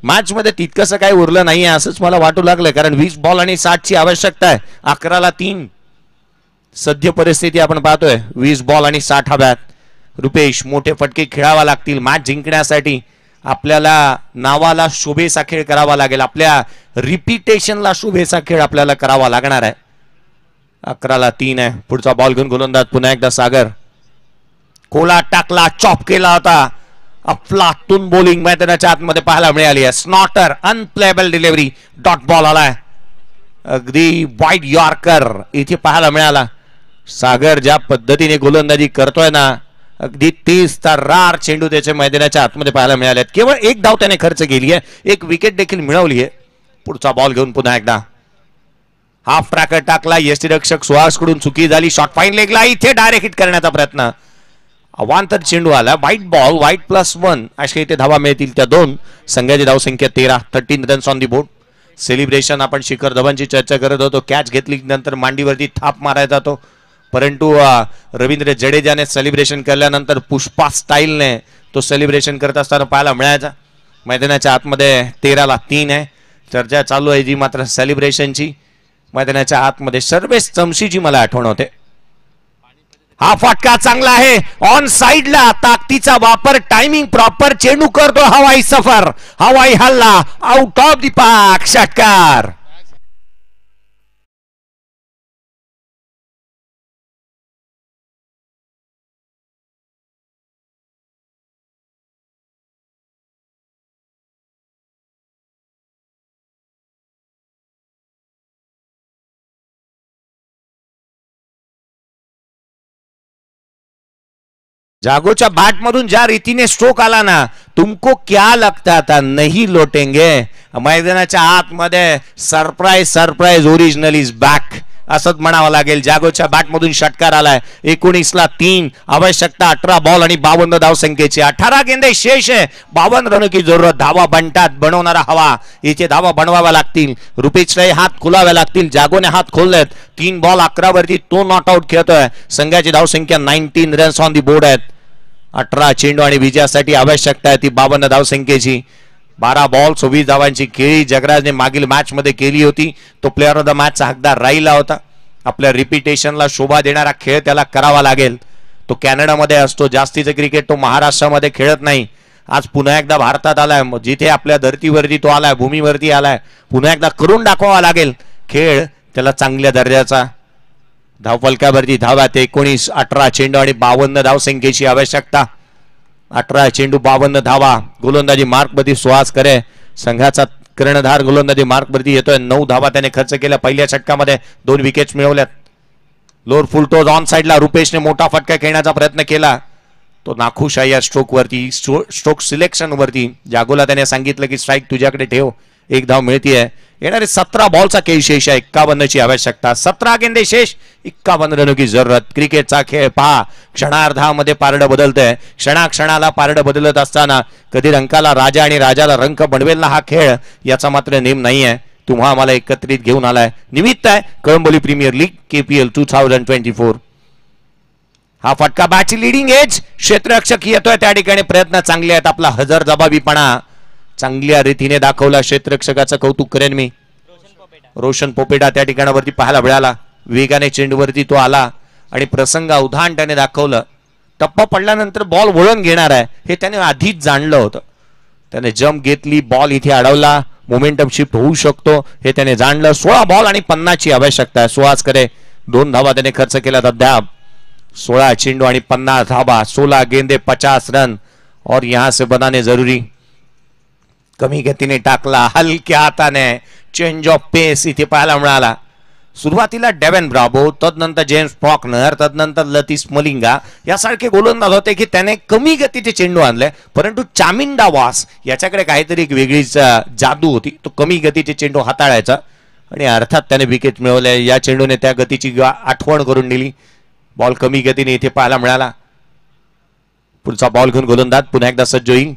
मॅच मध्ये तितकंसं काही उरलं नाही असंच मला वाटू लागलं, कारण 20 बॉल आणि 60 ची आवश्यकता आहे. 11ला 3 सद्य परिस्थिती आपण पाहतोय. 20 बॉल आणि 60 हव्यात. रुपेश मोठे फटके खेळावा लागतील. मॅच जिंकण्यासाठी आपल्याला नावाला शोभेचा खेळ करावा लागेल. आपल्या रिपिटेशनला शोभेचा खेळ आपल्याला करावा लागणार आहे. 11ला 3 आहे. पुढचा बॉल घेऊन गोलंदाज पुन्हा एकदा सागर. कोला टाकला. चॉप केला होता. अफलातून बॉलिंग मैदानाच्या आतमध्ये पाहायला मिळाली आहे. स्नॉटर अनप्लेबल डिलिव्हरी. डॉट बॉल आलाय. अगदी वाईड यॉर्कर इथे पाहायला मिळाला. सागर ज्या पद्धतीने गोलंदाजी करतोय ना, अगदी तेज तर्रार चेंडू त्याच्या मैदानाच्या आतमध्ये पाहायला मिळाले. केवळ एक धाव त्याने खर्च केली आहे. एक विकेट देखील मिळवली आहे. पुढचा बॉल घेऊन पुन्हा एकदा हाफ ट्रॅकर टाकला. यष्टिरक्षक सुहास कडून चुकी झाली. शॉर्ट फाईन लेगला इथे डायरेक्ट हिट करण्याचा प्रयत्न. अवांतर चेंडू आला. White ball. व्हाईट +1 अशा इथे धावा मिळतील. त्या 2 संघाची धावसंख्या 13. 13 runs on the board. Celebration आपण शिखर धवनची चर्चा करत होतो. कॅच घेतली नंतर मांडीवरती थाप मारायचा तो, परंतु रवींद्र जडेजाने सेलिब्रेशन केल्यानंतर पुष्पा स्टाईलने तो सेलिब्रेशन करत असताना पाहायला मिळायचा. मैदानाच्या आतमध्ये 13ला 3 आहे. चर्चा चालू आहे जी मात्र सेलिब्रेशनची. मैदानाच्या आतमध्ये सर्वेश चमशीची मला आठवण होते. हा फटका चांगला आहे. ऑन साइडला ताकदीचा वापर. Timing proper. चेंडू करतो हवाई सफर. हवाई हल्ला. आउट ऑफ दी पाक. षटकार. जागोच्या बॅट मधून ज्या रीतीने स्ट्रोक आला ना, तुमको क्या लगता था नहीं लोटेंगे. मैदानाच्या आतमध्ये सरप्राईज ओरिजिनल इज बॅक असंच म्हणावं लागेल. जागोच्या बॅट मधून षटकार आलाय. 19ला 3. आवश्यकता 18 बॉल आणि 52 धावसंख्येची. 18 गेंदे शेष आहे. 52 रनों की जरूरत. धावा बनतात. बनवणारा हवा. इथे धावा बनवाव्या लागतील. रुपेशलाही हात खोलावे लागतील. जागोने हात खोललेत. 3 बॉल 11 वरती तो नॉट आउट खेळतोय. संघाची धावसंख्या 19 रन्स ऑन दी बोर्ड आहेत. 18 चेंडू आणि विजयासाठी आवश्यकता आहे ती 52 धावसंख्येची. 12 बॉल 24 धावांची खेळी जगराजने मागील मॅच मध्ये केली होती. तो प्लेअर ऑफ द मॅचचा हकदार राहिला होता. आपल्या रिपिटेशनला शोभा देणारा खेळ त्याला करावा लागेल. तो कॅनडामध्ये असतो. जास्तीचं क्रिकेट तो महाराष्ट्रामध्ये खेळत नाही. आज पुन्हा एकदा भारतात आलाय. जिथे आपल्या धर्तीवरती तो आलाय, भूमीवरती आलाय, पुन्हा एकदा करून दाखवावा लागेल खेळ त्याला चांगल्या दर्जाचा. धावफलकावरती धावा 19. 18 चेंडू आणि 52 धावसंख्येची आवश्यकता. 18 चेंडू 52 धावा. गोलंदाजी मार्कवरती सुहास करे. संघाचा कर्णधार गोलंदाजी मार्कवरती येतोय. 9 धावा त्याने खर्च केल्या. पहिल्या षटकामध्ये 2 विकेट्स मिळवल्यात. लोअर फुल टॉस ऑन साइडला रुपेशने मोठा फटका खेळण्याचा प्रयत्न केला. तो नाखुश आहे या स्ट्रोक वरती. स्ट्रोक सिलेक्शन वरती. जागोला त्याने सांगितलं की स्ट्राईक तुझ्याकडे ठेव. 1 धाव मिळतीये. येणारे 17 बॉलचा खेळ शेष आहे. 51 ची आवश्यकता. 17 गेंदे शेष. 51 रनों की जरूरत. क्रिकेटचा खेळ पहा क्षणार्धामध्ये पारडं बदलतंय. क्षणाक्षणाला पारडं बदलत असताना कधी रंकाला राजा आणि राजाला रंक बनवेल ना हा खेळ, याचा मात्र नेम नाहीये. तुम्हा आम्हाला एकत्रित घेऊन आलाय. निमित्त आहे कळंबोली प्रीमियर लीग KPL 2024. हा फटका बॅटची लिडिंग एज, क्षेत्ररक्षक येतोय त्या ठिकाणी, प्रयत्न चांगले आहेत, आपला हजरजबाबीपणा चांगल्या रीतीने दाखवला. क्षेत्ररक्षकाचं कौतुक करेन मी. रोशन पोपेटा त्या ठिकाणावरती पाहायला मिळाला. वेगाने चेंडूवरती तो आला आणि प्रसंग अवधान त्याने दाखवलं. टप्पा पडल्यानंतर बॉल वळण घेणार आहे हे त्याने आधीच जाणलं होतं. त्याने जम्प घेतली, बॉल इथे अडवला, मोमेंटम शिफ्ट होऊ शकतो हे त्याने जाणलं. 16 बॉल आणि 50 ची आवश्यकता आहे. सुहास करे 2 धावा त्याने खर्च केला. अद्याप 16 चेंडू आणि 50 धावा, 16 गेंदे 50 रन और यहां से बनाने जरूरी. कमी गतीने टाकला, हलक्या हाताने चेंज ऑफ पेस इथे पाहायला मिळाला. सुरुवातीला डेव्हन ब्रावो, तदनंतर जेम्स फॉकनर, तदनंतर लतीश मलिंगा यासारखे गोलंदाज होते की त्याने कमी गतीचे चेंडू आणले, परंतु चामिंडा वास याच्याकडे काहीतरी एक वेगळीच जादू होती. तो कमी गतीचे चेंडू हाताळायचा आणि अर्थात त्याने विकेट मिळवले. या चेंडूने त्या गतीची आठवण करून दिली. बॉल कमी गतीने इथे पाहायला मिळाला. पुढचा बॉल घेऊन गोलंदाज पुन्हा एकदा सज्ज होईल.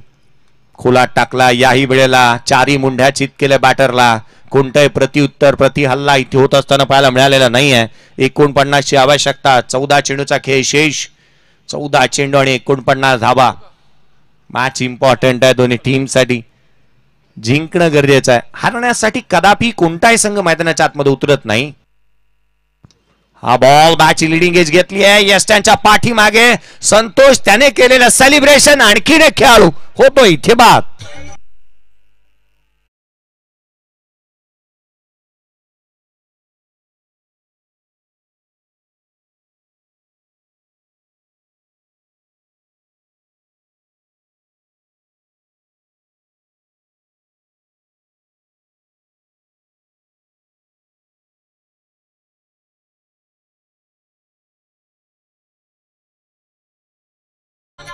खोलात टाकला. याही वेळेला 4ही मुंढ्या चित केल्या बॅटरला. कोणताही प्रतिउत्तर प्रति हल्ला इथे होत असताना पाहायला मिळालेला नाहीये. 49 ची आवश्यकता. 14 चेंडूचा खेळ शेष. 14 चेंडू आणि 49 धावा. मॅच इम्पॉर्टंट आहे दोन्ही टीमसाठी. जिंकणं गरजेचं आहे. हरण्यासाठी कदापि कोणताही संघ मैदानाच्या आतमध्ये उतरत नाही. हा बॉल बॅटची लिडिंग एज घेतली आहे. यस्टनच्या पाठीमागे संतोष, त्याने केलेलं सेलिब्रेशन. आणखीन एक खेळाडू होतो इथे बाद.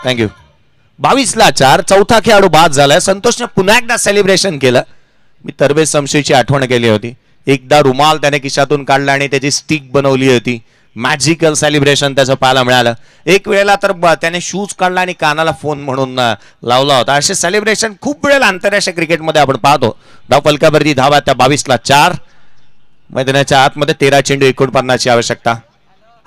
थँक्यू. 22ला 4. चौथा खेळाडू बाद झालाय. संतोषने पुन्हा एकदा सेलिब्रेशन केलं. मी तरबेज समशीची आठवण केली होती. एकदा रुमाल त्याने खिशातून काढला आणि त्याची स्टिक बनवली होती. मॅजिकल सेलिब्रेशन त्याचं पाहायला मिळालं. एक वेळेला तर त्याने शूज काढला आणि कानाला फोन म्हणून लावला होता. असे सेलिब्रेशन खूप वेळेला आंतरराष्ट्रीय क्रिकेटमध्ये आपण पाहतो. धाव फलकावरती धावा त्या 22ला 4. मैदानाच्या आतमध्ये 13 चेंडू 49 ची आवश्यकता.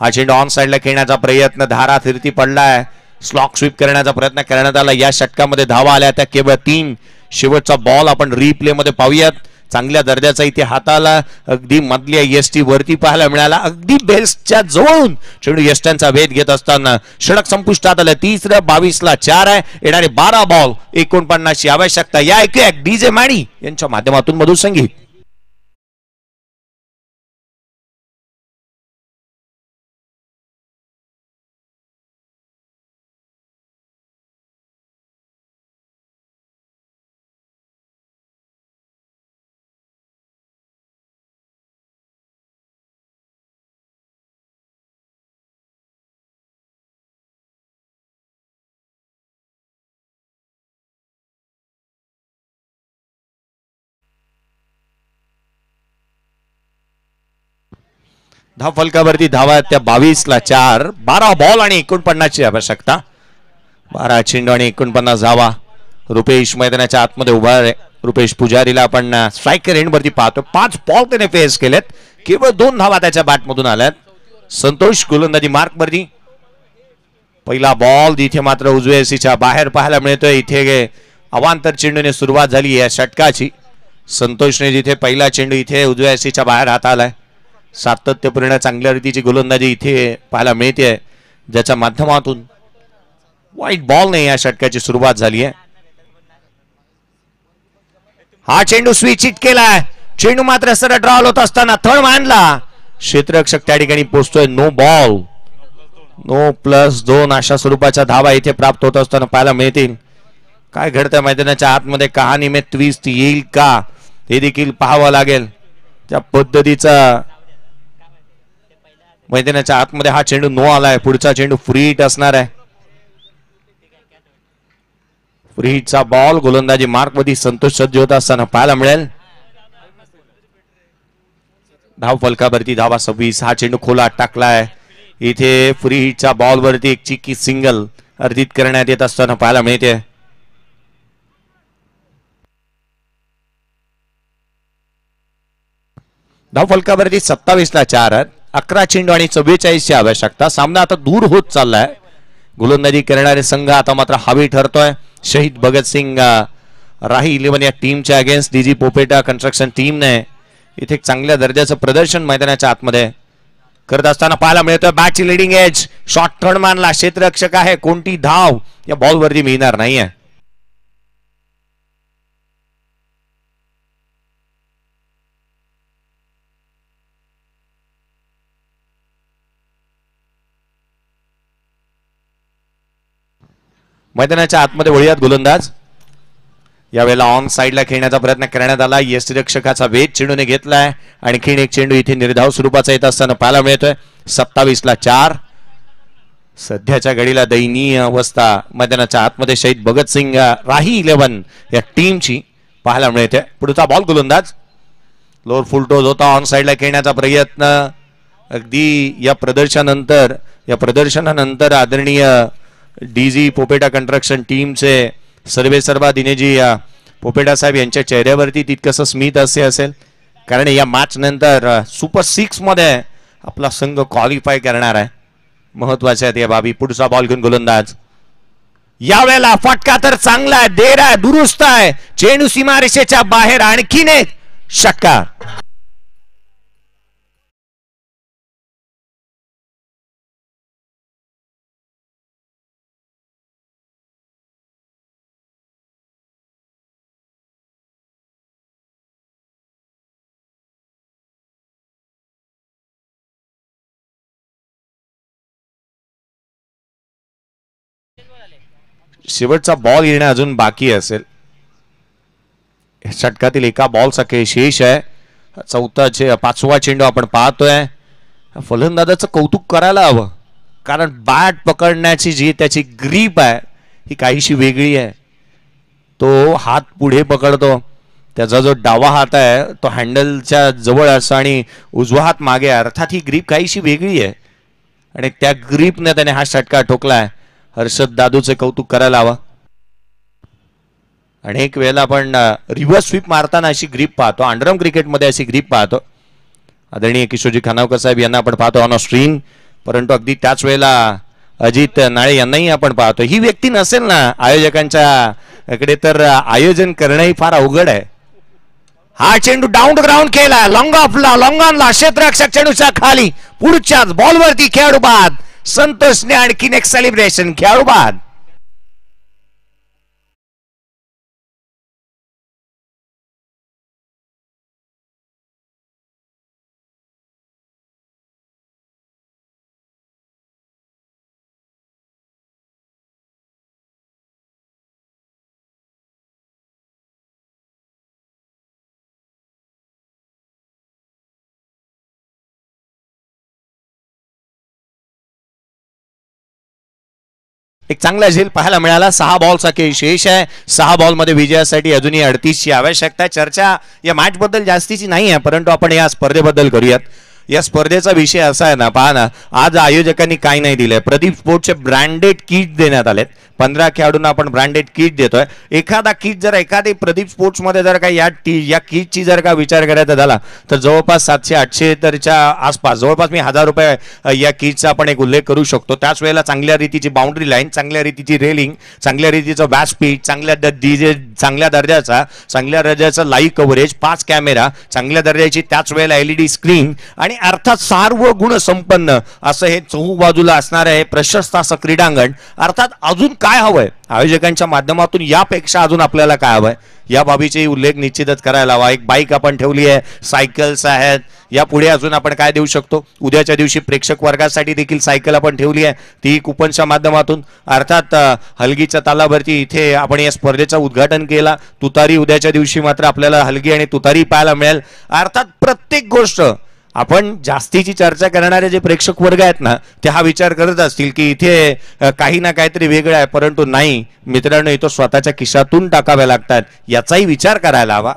हा चेंडू ऑन साइडला खेळण्याचा प्रयत्न, धारा फिरती पडलाय. स्लॉक स्वीप करण्याचा प्रयत्न करण्यात आला. या षटकामध्ये धावा आल्या त्या केवळ 3. शेवटचा बॉल आपण रिप्ले मध्ये पाहूयात. चांगल्या दर्जाचा इथे हाताला अगदी मधल्या एसटी वरती पाहायला मिळाला. अगदी बेल्सच्या जवळून चेंडू यष्टांचा वेध घेत असताना षटक संपुष्टात आलं. 22ला 4 आहे. येणारे 12 बॉल 49 ची आवश्यकता. या ऐकूया डीजे मॅडी यांच्या माध्यमातून मधुर संगीत. धाव फलकावरती धावा त्या 22ला 4. 12 बॉल आणि 49 ची आवश्यकता. 12 चेंडू आणि 49 धावा. रुपेश मैदानाच्या आतमध्ये उभा आहे. रुपेश पुजारीला आपण स्ट्रायकर एंड वरती पाहतो. 5 बॉल त्याने फेस केलेत. केवळ 2 धावा त्याच्या बॅट मधून आल्यात. संतोष गोलंदाजी मार्क वरती. पहिला बॉल इथे मात्र उजव्या एसीच्या बाहेर पाहायला मिळतोय. इथे अवांतर चेंडूने सुरुवात झाली या षटकाची. संतोषने जिथे पहिला चेंडू इथे उजव्या एसीच्या बाहेर हात आलाय. सातत्यपूर्ण चांगल्या रीतीची गोलंदाजी इथे पाहायला मिळते, ज्याच्या माध्यमातून वाईट बॉलने या षटकाची सुरुवात झाली आहे. हा चेंडू स्विच हिट केलाय. चेंडू मात्र सरळ ड्रॉल होत असताना थळ मानला. क्षेत्ररक्षक त्या ठिकाणी पोहोचतोय. No ball. नो +2 अशा स्वरूपाच्या धावा इथे प्राप्त होत असताना पाहायला मिळतील. काय घडतंय मैदानाच्या आतमध्ये, कहाणी में ट्विस्ट येईल का हे देखील पाहावं लागेल. त्या पद्धतीचा मैदानाच्या आतमध्ये हा चेंडू नो आलाय. पुढचा चेंडू फ्री हिट असणार आहे. फ्री हिटचा बॉल गोलंदाजी मार्क मध्ये संतोष सज्ज होत असताना पाहायला मिळेल. धाव फलकावरती धावा 26. हा चेंडू खोलात टाकलाय. इथे फ्री हिटच्या बॉल वरती एक चिकी सिंगल अर्जित करण्यात येत असताना पाहायला मिळते. धाव फलकावरती 27ला 4, 11 चेंडू आणि 44ची आवश्यकता. सामना आता दूर होत चाललाय. गोलंदाजी करणारे संघ आता मात्र हवी ठरतोय. शहीद भगतसिंग राही 11 या टीमच्या अगेन्स्ट डीजी पोपेटा कन्स्ट्रक्शन टीमने इथे एक चांगल्या दर्जाचं प्रदर्शन मैदानाच्या आतमध्ये करत असताना पाहायला मिळतोय. बॅटची लिडिंग एज, शॉर्ट थर्ड मानला, क्षेत्ररक्षक आहे. कोणती धाव या बॉलवरती मिळणार नाहीये. मैदानाच्या आतमध्ये वळूयात गोलंदाज. यावेळेला ऑन साइडला खेळण्याचा प्रयत्न करण्यात आला. यष्टिरक्षकाचा वेध चेंडूने घेतलाय. आणखीन एक चेंडू इथे निर्धाव स्वरूपाचा येत असताना पाहायला मिळतोय. 27ला 4. सध्याच्या घडीला दयनीय अवस्था मैदानाच्या आतमध्ये शहीद भगतसिंग राही 11 या टीमची पाहायला मिळते. पुढचा बॉल गोलंदाज लोअर फुल टोज होता. ऑन साइडला खेळण्याचा प्रयत्न. अगदी या प्रदर्शनानंतर आदरणीय डीजी पोपेटा कन्स्ट्रक्शन टीमचे सर्वेसर्वा दिनेजी पोपेटा साहेब यांच्या चेहऱ्यावरती तितकंसं स्मित असेल, कारण या मॅच नंतर सुपर 6 मध्ये आपला संघ क्वालिफाय करणार आहे. महत्वाच्या आहेत या बाबी. पुढचा बॉल घेऊन गोलंदाज. यावेळेला फटका तर चांगला आहे, देर आहे, दुरुस्त आहे. चेंडू सीमारेषेच्या बाहेर. आणखीन एक षटकार. शेवटचा बॉल येणे अजून बाकी असेल. षटकातील एका बॉलचा खेळ शेष आहे. 5वा चेंडू आपण पाहतोय. फलंदाजाचं कौतुक करायला हवं, कारण बॅट पकडण्याची जी त्याची ग्रीप आहे ही काहीशी वेगळी आहे. तो हात पुढे पकडतो, त्याचा जो डावा हात आहे तो हँडलच्या जवळ असतो आणि उजवा हात मागे. अर्थात ही ग्रीप काहीशी वेगळी आहे आणि त्या ग्रीपने त्याने हा षटकार ठोकलाय. हर्षद दादूचे कौतुक करायला हवं. अनेक वेळेला आपण रिव्हर्स स्वीप मारताना अशी ग्रीप पाहतो, अंडरआर्म क्रिकेटमध्ये अशी ग्रीप पाहतो. आदरणीय किशोरजी खानावकर साहेब यांना आपण पाहतो ऑन स्क्रीन, परंतु अगदी त्याच वेळेला अजित नाळे यांनाही आपण पाहतो. ही व्यक्ती नसेल ना आयोजकांच्या कडे तर आयोजन करणंही फार अवघड आहे. हा चेंडू डाऊन ग्राउंड केला, लॉंग ऑनला क्षेत्ररक्षक चेंडूच्या खाली. पुढच्याच बॉलवरती खेळाडू बाद. संतोषने आणखीन एक सेलिब्रेशन. खेळाडू बाद. एक चांगला झेल पाहायला मिळाला. 6 बॉलचा खेळ शेष आहे. 6 बॉलमध्ये विजयासाठी अजूनही 38ची आवश्यकता आहे. चर्चा या मॅच बद्दल जास्तीची नाही आहे, परंतु आपण या स्पर्धेबद्दल करूयात. या स्पर्धेचा विषय असा आहे ना, पहा ना, आज आयोजकांनी काय नाही दिलंय. प्रदीप स्पोर्ट्सचे ब्रँडेड किट देण्यात आलेत. 15 खेळाडूंना आपण ब्रँडेड किट देतोय. एखादा किट जर एखादी प्रदीप स्पोर्ट्स मध्ये जर का या किटची जर का विचार करायचा झाला तर जवळपास 700-800 तरच्या आसपास, जवळपास मी 1000 रुपये या किटचा आपण एक उल्लेख करू शकतो. त्याच वेळेला चांगल्या रीतीची बाउंड्री लाईन, चांगल्या रीतीची रेलिंग, चांगल्या रीतीचं व्यासपीठ, चांगल्या दर्जाचं लाईव्ह कव्हरेज, 5 कॅमेरा, चांगल्या दर्जाची त्याच वेळेला LED स्क्रीन आणि अर्थात सर्व गुण संपन्न असं हे चहूबाजूला असणार आहे प्रशस्त असं क्रीडांगण. अर्थात अजून काय हवंय आयोजकांच्या माध्यमातून, यापेक्षा अजून आपल्याला काय हवंय या बाबीचे उल्लेख निश्चितच करायला हवा. एक बाईक आपण ठेवली आहे, सायकल्स आहेत. यापुढे अजून आपण काय देऊ शकतो. उद्याच्या दिवशी प्रेक्षक वर्गासाठी देखील सायकल आपण ठेवली आहे, ती कुपनच्या माध्यमातून. अर्थात हलगीच्या तालावरती इथे आपण या स्पर्धेचं उद्घाटन केला. तुतारी उद्याच्या दिवशी मात्र आपल्याला हलगी आणि तुतारी पाहायला मिळेल. अर्थात प्रत्येक गोष्ट आपण जास्तीची चर्चा करणारे जे प्रेक्षक वर्ग आहेत ना, ते हा विचार करत असतील की इथे काही ना काहीतरी वेगळं आहे, परंतु नाही मित्रांनो, इथं स्वतःच्या खिशातून टाकाव्या लागतात. याचाही विचार करायला हवा,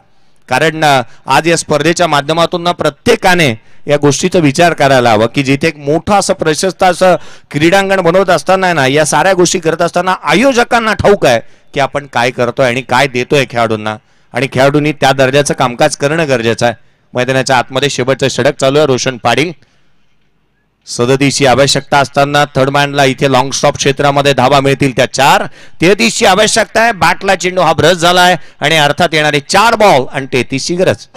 कारण आज या स्पर्धेच्या माध्यमातून ना प्रत्येकाने या गोष्टीचा विचार करायला हवा की जिथे एक मोठं असं प्रशस्त असं क्रीडांगण बनवत असताना ना, या साऱ्या गोष्टी करत असताना आयोजकांना ठाऊक आहे की आपण काय करतोय आणि काय देतोय खेळाडूंना, आणि खेळाडूंनी त्या दर्जाचं कामकाज करणं गरजेचं आहे. मैदानाच्या आतमध्ये शेवटचं षटक चालू आहे. रोशन पाटील 37ची आवश्यकता असताना थर्ड मॅनला इथे लॉंग स्टॉप क्षेत्रामध्ये धावा मिळतील त्या 4. 33ची आवश्यकता आहे. बॅटला चेंडू हा ब्रश झालाय आणि अर्थात येणारे 4 बॉल आणि 33ची गरज.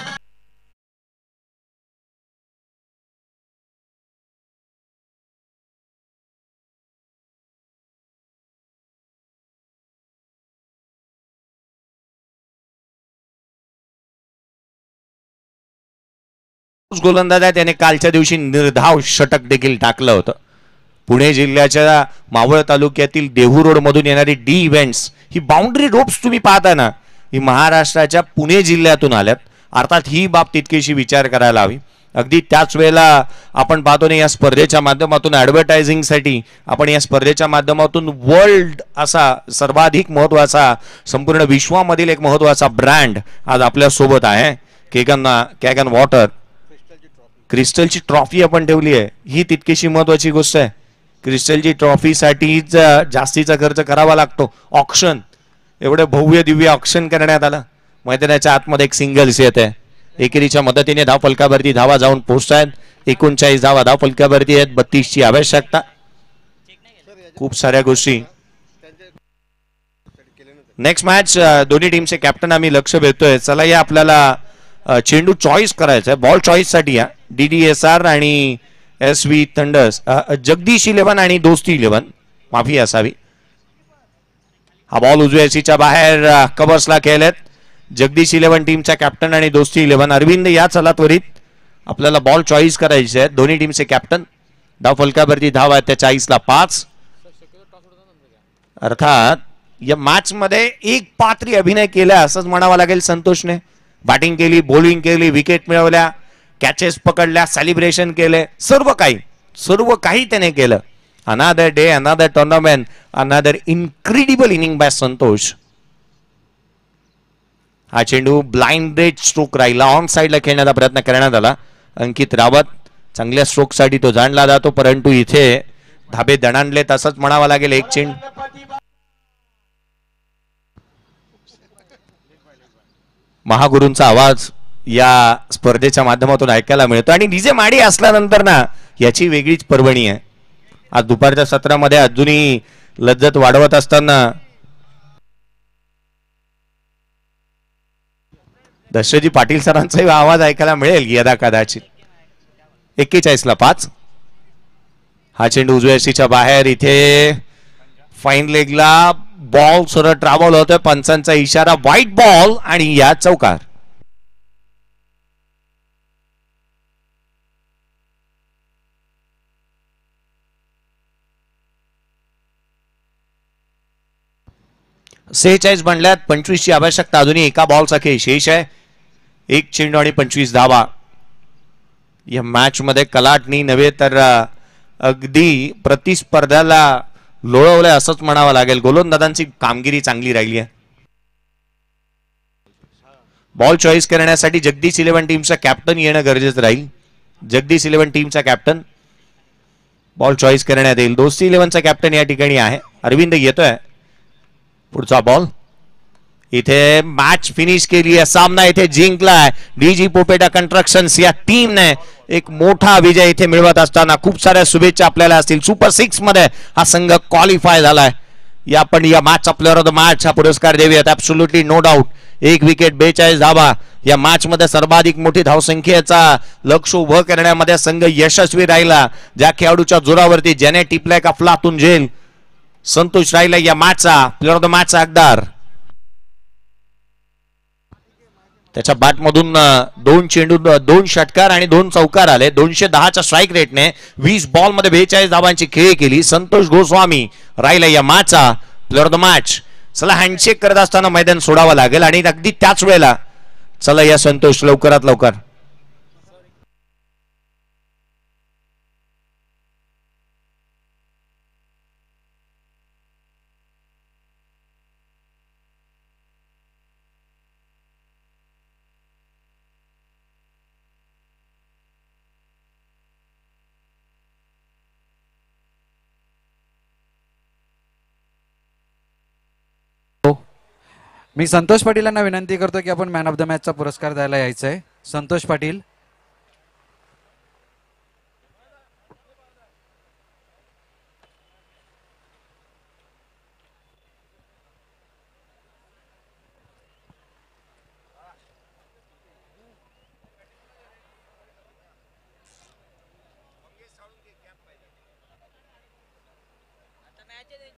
गोलंदाज आहे त्याने कालच्या दिवशी निर्धाव षटक देखील टाकलं होतं. पुणे जिल्ह्याच्या मावळ तालुक्यातील देहू रोड मधून येणारी डी इव्हेंट्स ही बाउंड्री रोप्स तुम्ही पाहता ना, ही महाराष्ट्राच्या पुणे जिल्ह्यातून आल्यात. अर्थात ही बाब तितकीशी विचार करायला हवी. अगदी त्याच वेळेला आपण पाहतो ना, या स्पर्धेच्या माध्यमातून ॲडव्हर्टायझिंगसाठी आपण या स्पर्धेच्या माध्यमातून वर्ल्ड असा सर्वाधिक महत्वाचा, संपूर्ण विश्वामधील एक महत्वाचा ब्रँड आज आपल्या सोबत आहे. कॅगन वॉटर क्रिस्टलची ट्रॉफी आपण ठेवली आहे. ही तितकीशी महत्वाची गोष्ट आहे. क्रिस्टलची ट्रॉफीसाठीच जास्तीचा खर्च करावा लागतो. ऑक्शन, एवढे भव्य दिव्य ऑक्शन करण्यात आलं. मैदानाच्या आतमध्ये एक सिंगल्स येत आहे. एकेरीच्या मदतीने धाव फलकावरती धावा जाऊन पोहोचत आहेत. 39 धावा धाव फलकावरती आहेत. 32ची आवश्यकता. खूप साऱ्या गोष्टी. नेक्स्ट मॅच दोन्ही टीमचे कॅप्टन आम्ही लक्ष देतोय. चला या आपल्याला चेंडू चॉईस करायचा आहे. बॉल चॉईस साठी या DDSR आणि SV थंडर्स, जगदीश 11 आणि दोस्ती 11 माफी असावी. हा बॉल उजव्या सीच्या बाहेर कव्हर्सला खेळलेत. जगदीश 11 टीमचा कॅप्टन आणि दोस्ती 11 अरविंद या चला त्वरित आपल्याला बॉल चॉईस करायचे आहेत. दोन्ही टीमचे कॅप्टन. धाव फलकावरती धाव आहे त्या 40ला 5. अर्थात या मॅच मध्ये एक पात्री अभिनय केला असंच म्हणावं लागेल संतोषने. बॅटिंग केली, बॉलिंग केली, विकेट मिळवल्या, कॅचेस पकडल्या, सेलिब्रेशन केले, सर्व काही त्याने केलं. अनादर डे, अनादर टुर्नामेंट, अनादर इनक्रेडिबल इनिंग बाय संतोष. हा चेंडू ब्लाइंड रेड स्ट्रोक राहिला. ऑन साइडला खेळण्याचा प्रयत्न करण्यात आला. अंकित रावत चांगल्या स्ट्रोक साठी तो जाणला जातो, परंतु इथे धाबे दणाणले तसंच म्हणावं लागेल. एक चेंडू महागुरूंचा आवाज या स्पर्धेच्या माध्यमातून ऐकायला मिळतो आणि डीजे माडी असल्यानंतर ना याची वेगळीच पर्वणी आहे. आज दुपारच्या सत्रामध्ये अजूनही लज्जत वाढवत असताना दशरथजी पाटील सरांचाही आवाज ऐकायला मिळेल यदा कदाचित. 41ला 5. हा चेंडू उजव्या सीच्या बाहेर. इथे फाईन लेगला बॉल सरळ ट्रॅव्हल होतोय. पंचांचा इशारा व्हाईट बॉल आणि या चौकार. सेहेचाळीस बनल्यात. 25ची आवश्यकता. अजूनही एका बॉलचा खेळ शेष आहे. एक चेंडू आणि 25 धावा. या मॅच मध्ये कलाटणी नव्हे तर अगदी प्रतिस्पर्ध्याला लोळवलंय असंच म्हणावं लागेल. गोलंदाजांची कामगिरी चांगली राहिली आहे. बॉल चॉईस करण्यासाठी जगदीश 11 टीमचा कॅप्टन येणं गरजेचं राहील. जगदीश 11 टीमचा कॅप्टन बॉल चॉईस करण्यात येईल. दोस्ती 11चा कॅप्टन या ठिकाणी आहे. अरविंद येतोय. पुढचा बॉल. इथे मॅच फिनिश केली आहे. सामना इथे जिंकलाय. डीजी पोपेटा कंस्ट्रक्शन्स या टीमने एक मोठा विजय इथे मिळवत असताना खूप साऱ्या शुभेच्छा आपल्याला असतील. सुपर 6 मध्ये हा संघ क्वालिफाय झालाय. या आपण या मॅचचा प्लेअर ऑफ द मॅच हा पुरस्कार देऊयात. Absolutely no doubt. एक विकेट, 42 धावा. या मॅच मध्ये सर्वाधिक मोठी धावसंख्येचा लक्ष उभं करण्यामध्ये संघ यशस्वी राहिला. ज्या खेळाडूच्या जोरावरती ज्याने टिपलाय का फ्लातून झेल, संतोष राहिला या मॅचचा प्लेअर ऑफ द मॅचचा हकदार. त्याच्या बॅटमधून 2 चेंडू, 2 षटकार आणि 2 चौकार आले. 210च्या स्ट्राईक रेटने 20 बॉल मध्ये 42 धावांची खेळी केली. संतोष गोस्वामी राहिला या मॅचचा प्लेअर ऑफ द मॅच. चला हँडशेक करत असताना मैदान सोडावं लागेल आणि अगदी त्याच वेळेला चला या संतोष लवकरात लवकर. मी संतोष पाटील यांना विनंती करतो की आपण मॅन ऑफ द मॅचचा पुरस्कार द्यायला यायचंय. संतोष पाटील.